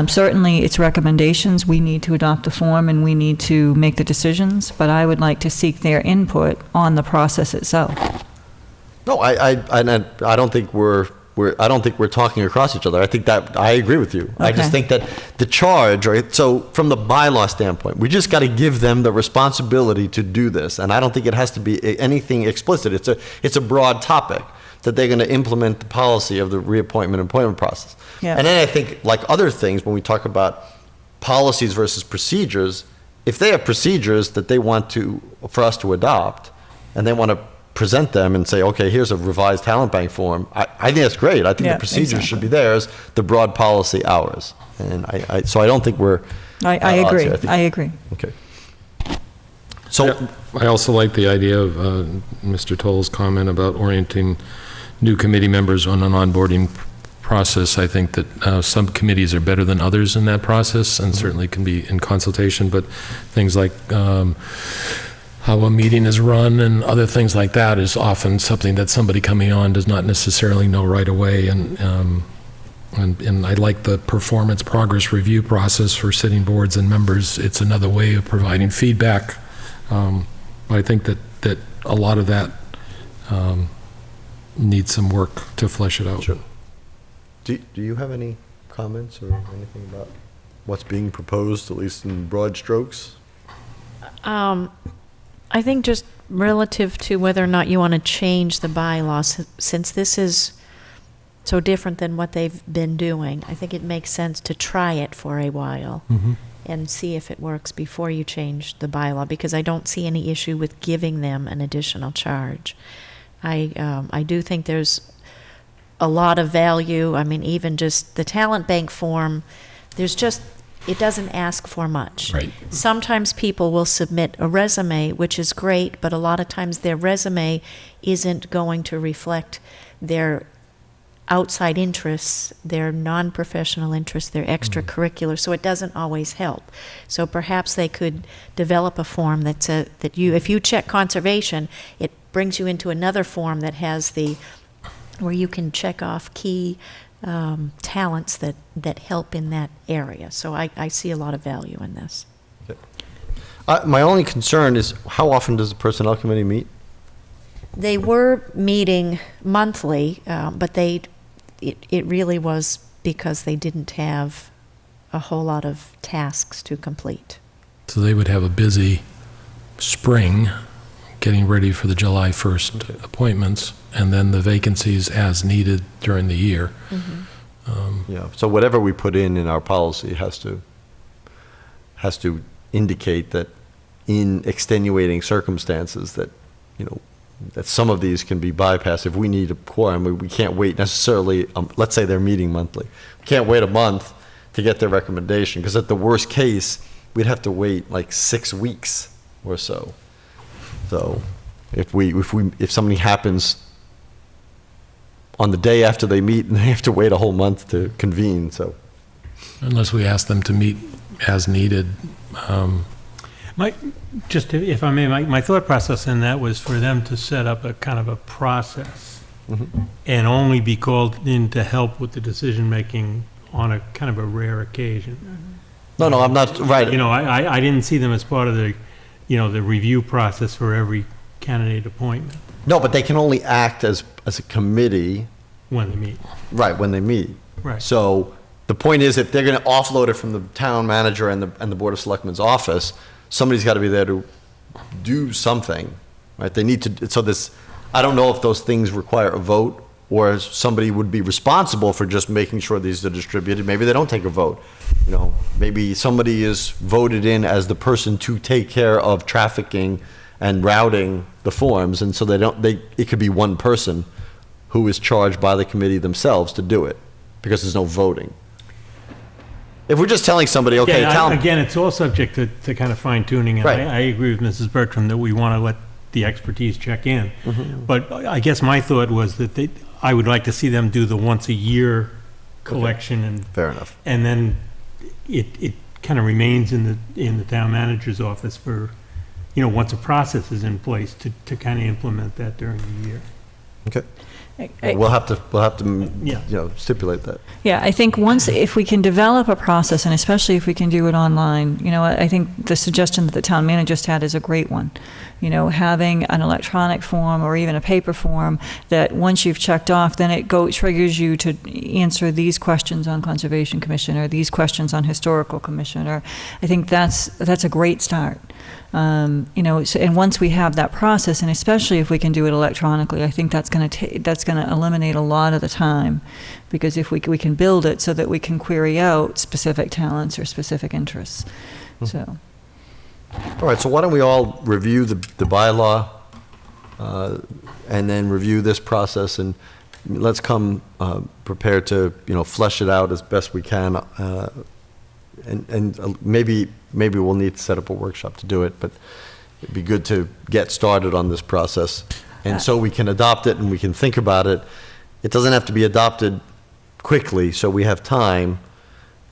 Certainly, it's recommendations. We need to adopt the form and we need to make the decisions, but I would like to seek their input on the process itself. No, I don't think I don't think we're talking across each other. I think that I agree with you. Okay. I just think that the charge, right? So from the bylaw standpoint, we just got to give them the responsibility to do this, and I don't think it has to be anything explicit. It's a broad topic that they're going to implement the policy of the reappointment and appointment process. Yeah. And then I think, like other things, when we talk about policies versus procedures, if they have procedures that they want for us to adopt, and they want to present them and say, okay, here's a revised talent bank form, I think that's great. I think the procedures should be theirs, the broad policy ours. And so I don't think we're... I agree. I agree. Okay. So yeah, I also like the idea of Mr. Toll's comment about orienting new committee members on an onboarding process. I think that some committees are better than others in that process, and certainly can be in consultation, but things like how a meeting is run and other things like that is often something that somebody coming on does not necessarily know right away. And I like the performance progress review process for sitting boards and members. It's another way of providing feedback. I think that a lot of that needs some work to flesh it out. Sure. Do you have any comments or anything about what's being proposed, at least in broad strokes? I think just relative to whether or not you want to change the bylaws, since this is so different than what they've been doing, I think it makes sense to try it for a while and see if it works before you change the bylaw, because I don't see any issue with giving them an additional charge. I do think there's a lot of value. I mean, even just the talent bank form, it doesn't ask for much. Right. Sometimes people will submit a resume, which is great, but a lot of times their resume isn't going to reflect their outside interests, their non-professional interests, their extracurricular, so it doesn't always help. So perhaps they could develop a form that if you check conservation, it brings you into another form that has where you can check off key talents that help in that area. So I see a lot of value in this. My only concern is, how often does the Personnel Committee meet? They were meeting monthly, but it really was because they didn't have a whole lot of tasks to complete. So they would have a busy spring getting ready for the July 1st appointments, and then the vacancies as needed during the year. Yeah, so whatever we put in our policy has to indicate that in extenuating circumstances that, that some of these can be bypassed. If we need a quorum, we can't wait necessarily, let's say they're meeting monthly. We can't wait a month to get their recommendation, because at the worst case, we'd have to wait like 6 weeks or so. So if something happens on the day after they meet, and they have to wait a whole month to convene, so. Unless we ask them to meet as needed. If I may, my thought process in that was for them to set up a kind of a process and only be called in to help with the decision-making on a kind of a rare occasion. No, I'm not, right. I didn't see them as part of the review process for every candidate appointment. No, but they can only act as a committee. When they meet. Right, when they meet. Right. So the point is, if they're going to offload it from the town manager and the Board of Selectmen's office, somebody's got to be there to do something, right? They need to, so I don't know if those things require a vote, or somebody would be responsible for just making sure these are distributed. Maybe they don't take a vote. Maybe somebody is voted in as the person to take care of trafficking and routing the forms, and so it could be one person who is charged by the committee themselves to do it, because there's no voting. If we're just telling somebody, okay, again, it's all subject to kind of fine tuning, and Right. I agree with Mrs. Bertram that we want to let the expertise check in. But I guess my thought was that I would like to see them do the once a year collection, and Fair enough. and then it kind of remains in the town manager's office for, once a process is in place to kind of implement that during the year. Okay. We'll have to stipulate that. Yeah, I think if we can develop a process, and especially if we can do it online, I think the suggestion that the town manager just had is a great one. Having an electronic form or even a paper form that once you've checked off, then it triggers you to answer these questions on Conservation Commission or these questions on Historical Commission, or I think that's a great start. And once we have that process, and especially if we can do it electronically, I think that's going to eliminate a lot of the time, because if we can build it so that we can query out specific talents or specific interests. So. All right, so why don't we all review the bylaw and then review this process, and let's come prepared to flesh it out as best we can, and maybe we'll need to set up a workshop to do it, but it'd be good to get started on this process, and so we can adopt it and we can think about it. It doesn't have to be adopted quickly, so we have time,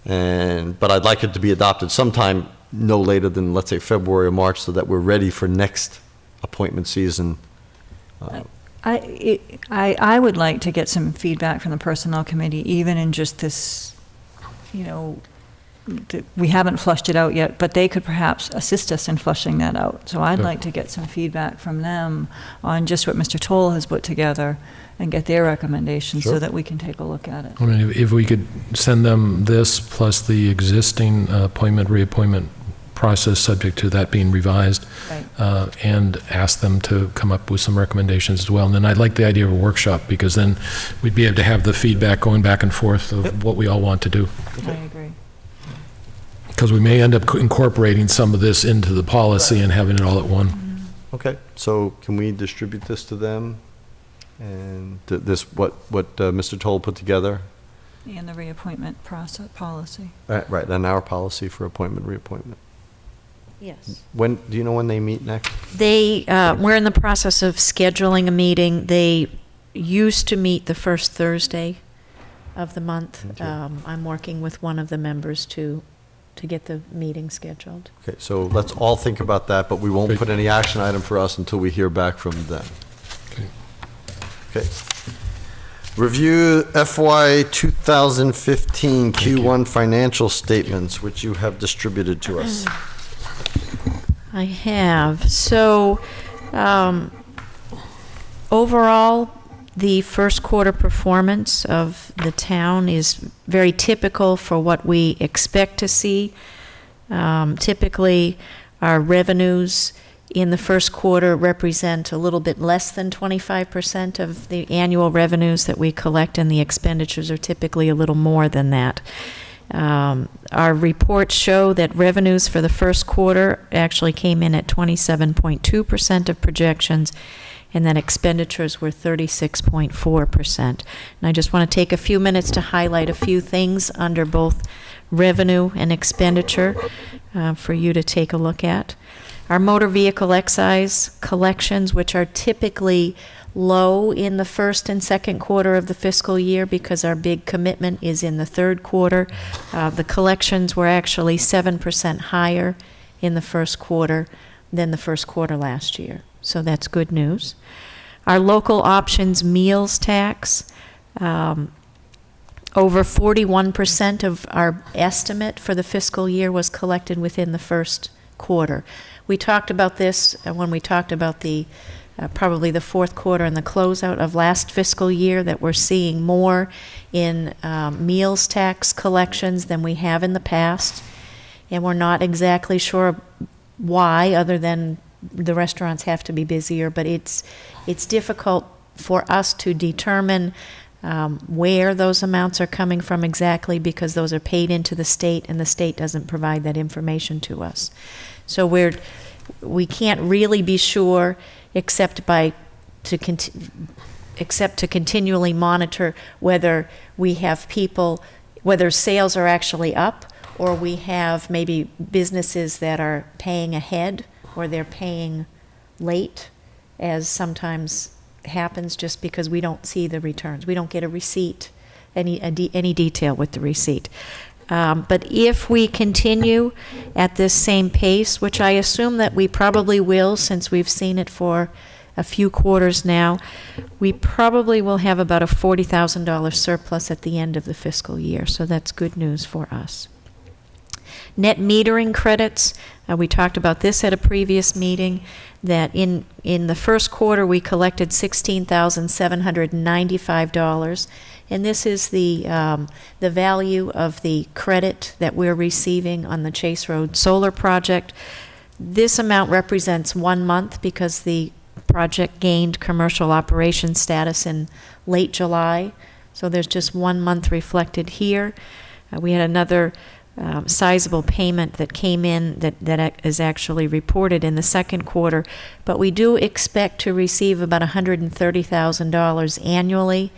but I'd like it to be adopted sometime no later than, let's say, February or March, so that we're ready for next appointment season. I would like to get some feedback from the Personnel Committee, even in just this, we haven't flushed it out yet, but they could perhaps assist us in flushing that out. So I'd like to get some feedback from them on just what Mr. Toll has put together and get their recommendations so that we can take a look at it. I mean, if we could send them this plus the existing appointment, reappointment process, subject to that being revised, Right. And ask them to come up with some recommendations as well. And then I'd like the idea of a workshop, because then we'd be able to have the feedback going back and forth of what we all want to do. I agree. Because we may end up incorporating some of this into the policy and having it all at one. Okay, so can we distribute this to them? And this, what Mr. Toll put together? And the reappointment process, policy. Right, and our policy for appointment, reappointment. Yes. When, do you know when they meet next? We're in the process of scheduling a meeting. They used to meet the first Thursday of the month. Okay. I'm working with one of the members to get the meeting scheduled. Okay, so let's all think about that, but we won't Great. put any action item for us until we hear back from them. Okay. Okay. Review FY 2015 Q1 financial statements, which you have distributed to us. I have. So, overall, the first quarter performance of the town is very typical for what we expect to see. Typically, our revenues in the first quarter represent a little bit less than 25% of the annual revenues that we collect, and the expenditures are typically a little more than that. Our reports show that revenues for the first quarter actually came in at 27.2% of projections, and that expenditures were 36.4%. And I just want to take a few minutes to highlight a few things under both revenue and expenditure for you to take a look at. Our motor vehicle excise collections, which are typically low in the first and second quarter of the fiscal year because our big commitment is in the third quarter. The collections were actually 7% higher in the first quarter than the first quarter last year. So that's good news. Our local options meals tax, over 41% of our estimate for the fiscal year was collected within the first quarter. We talked about this when we talked about the probably the fourth quarter and the closeout of last fiscal year, that we're seeing more in meals tax collections than we have in the past. And we're not exactly sure why, other than the restaurants have to be busier, but it's difficult for us to determine where those amounts are coming from exactly, because those are paid into the state and the state doesn't provide that information to us. So we can't really be sure except to continually monitor whether we have people, whether sales are actually up, or we have maybe businesses that are paying ahead or they're paying late, as sometimes happens just because we don't see the returns. We don't get a receipt, any detail with the receipt. But if we continue at this same pace, which I assume that we probably will since we've seen it for a few quarters now, we probably will have about a $40,000 surplus at the end of the fiscal year. So that's good news for us. Net metering credits, we talked about this at a previous meeting, that in the first quarter we collected $16,795, and this is the value of the credit that we're receiving on the Chase Road solar project. This amount represents 1 month because the project gained commercial operation status in late July, so there's just 1 month reflected here. We had another sizable payment that came in that is actually reported in the second quarter, but we do expect to receive about $130,000 annually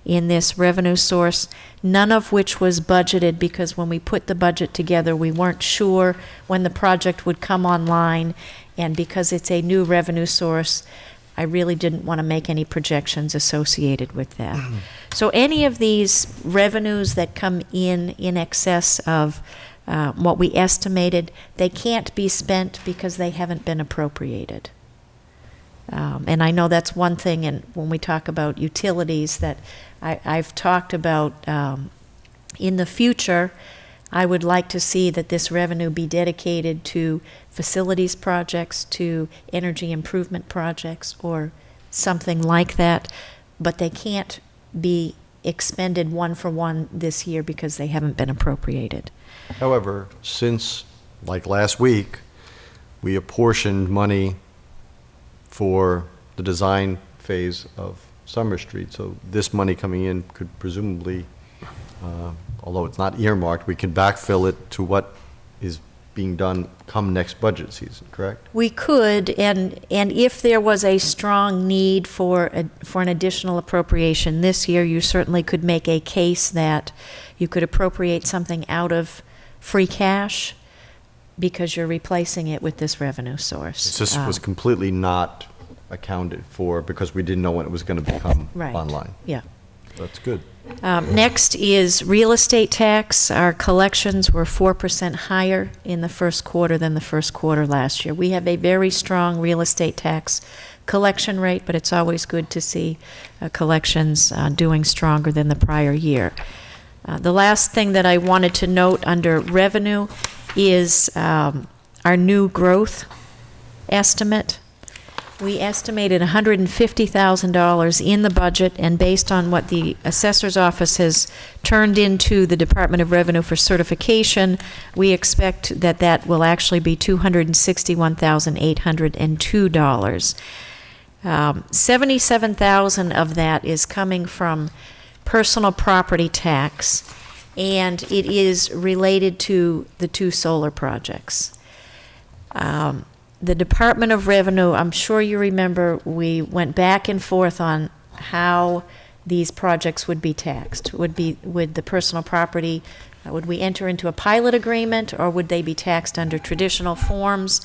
in this revenue source, none of which was budgeted, because when we put the budget together we weren't sure when the project would come online, and because it's a new revenue source, I really didn't want to make any projections associated with that. So any of these revenues that come in excess of what we estimated, they can't be spent because they haven't been appropriated. And I know that's one thing, and when we talk about utilities, that I've talked about in the future, I would like to see that this revenue be dedicated to facilities projects, to energy improvement projects, or something like that, but they can't be expended one for one this year because they haven't been appropriated. However, since, like last week, we apportioned money for the design phase of Summer Street, so this money coming in could presumably, although it's not earmarked, we can backfill it to what is being done come next budget season, correct? We could, and if there was a strong need for an additional appropriation this year, you certainly could make a case that you could appropriate something out of free cash because you're replacing it with this revenue source. This was completely not accounted for because we didn't know when it was going to become Right. online. Yeah. That's good. Next is real estate tax. Our collections were 4% higher in the first quarter than the first quarter last year. We have a very strong real estate tax collection rate, but it's always good to see collections doing stronger than the prior year. The last thing that I wanted to note under revenue is our new growth estimate. We estimated $150,000 in the budget, and based on what the assessor's office has turned into the Department of Revenue for certification, we expect that that will actually be $261,802. $77,000 of that is coming from personal property tax, and it is related to the 2 solar projects. The Department of Revenue, I'm sure you remember, we went back and forth on how these projects would be taxed. Would the personal property, would we enter into a pilot agreement, or would they be taxed under traditional forms?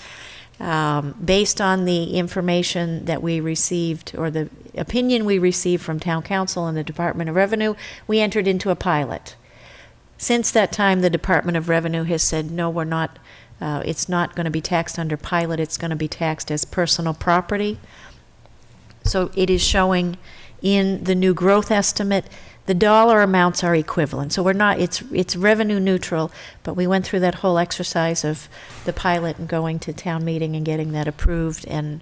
Based on the information that we received, or the opinion we received from Town Council and the Department of Revenue, we entered into a pilot. Since that time, the Department of Revenue has said, no, we're not. It's not going to be taxed under pilot, it's going to be taxed as personal property. So it is showing in the new growth estimate, the dollar amounts are equivalent. So we're not, it's revenue neutral, but we went through that whole exercise of the pilot and going to town meeting and getting that approved, and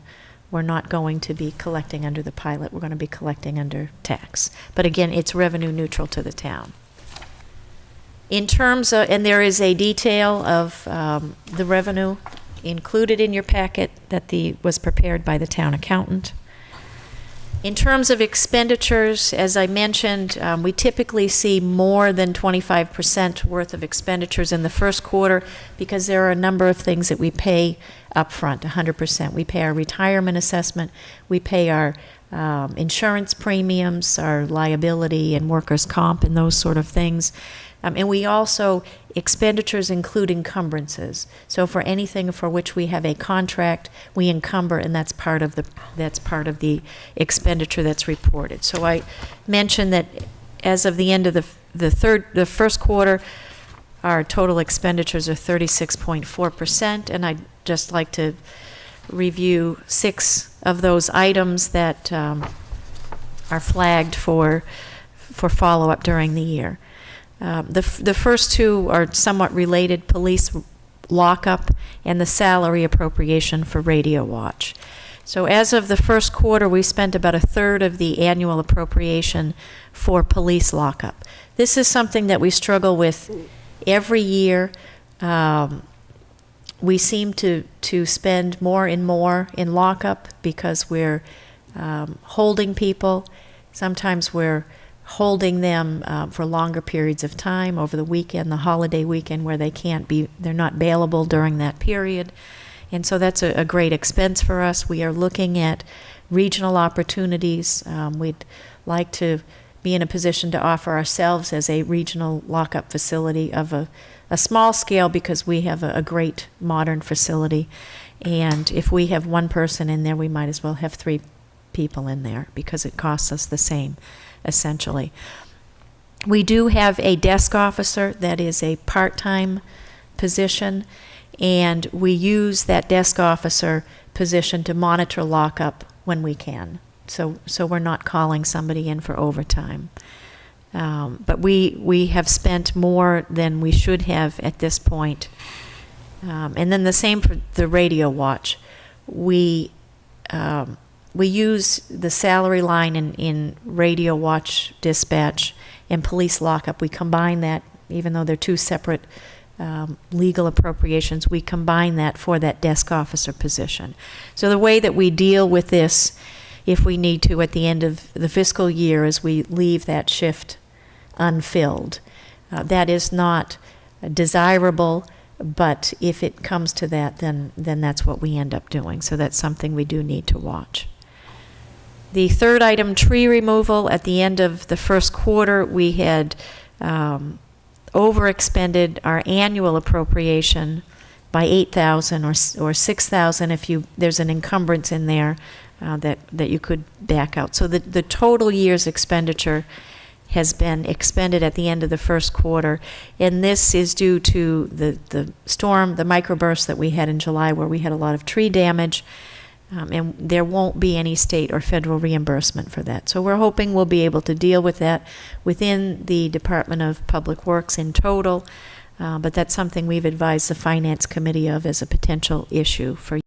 we're not going to be collecting under the pilot, we're going to be collecting under tax. But again, it's revenue neutral to the town. In terms of, and there is a detail of the revenue included in your packet that was prepared by the town accountant. In terms of expenditures, as I mentioned, we typically see more than 25% worth of expenditures in the first quarter because there are a number of things that we pay up front, 100%. We pay our retirement assessment, we pay our insurance premiums, our liability and workers' comp and those sort of things. And we also, expenditures include encumbrances. So for anything for which we have a contract, we encumber, and that's part of the expenditure that's reported. So I mentioned that as of the end of the first quarter, our total expenditures are 36.4%, and I'd just like to review 6 of those items that are flagged for follow-up during the year. The first 2 are somewhat related: police lockup and the salary appropriation for Radio Watch. So as of the first quarter, we spent about 1/3 of the annual appropriation for police lockup. This is something that we struggle with every year. We seem to spend more and more in lockup because we're holding people. Sometimes we're holding them for longer periods of time over the weekend, the holiday weekend, where they're not bailable during that period. And so that's a great expense for us. We are looking at regional opportunities. We'd like to be in a position to offer ourselves as a regional lockup facility of a small scale, because we have a great modern facility. And if we have 1 person in there, we might as well have 3 people in there because it costs us the same, essentially. We do have a desk officer that is a part-time position, and we use that desk officer position to monitor lockup when we can. So we're not calling somebody in for overtime. But we have spent more than we should have at this point. And then the same for the Radio Watch. We use the salary line in Radio Watch dispatch and police lockup. We combine that, even though they're 2 separate legal appropriations, we combine that for that desk officer position. So the way that we deal with this, if we need to, at the end of the fiscal year, is we leave that shift unfilled. That is not desirable, But if it comes to that, then that's what we end up doing. So that's something we do need to watch. The third item, tree removal. At the end of the first quarter, we had overexpended our annual appropriation by $8,000 or $6,000 if there's an encumbrance in there that you could back out. So the total year's expenditure has been expended at the end of the first quarter, and this is due to the storm, the microburst that we had in July, where we had a lot of tree damage, and there won't be any state or federal reimbursement for that. So we're hoping we'll be able to deal with that within the Department of Public Works in total, but that's something we've advised the Finance Committee of as a potential issue for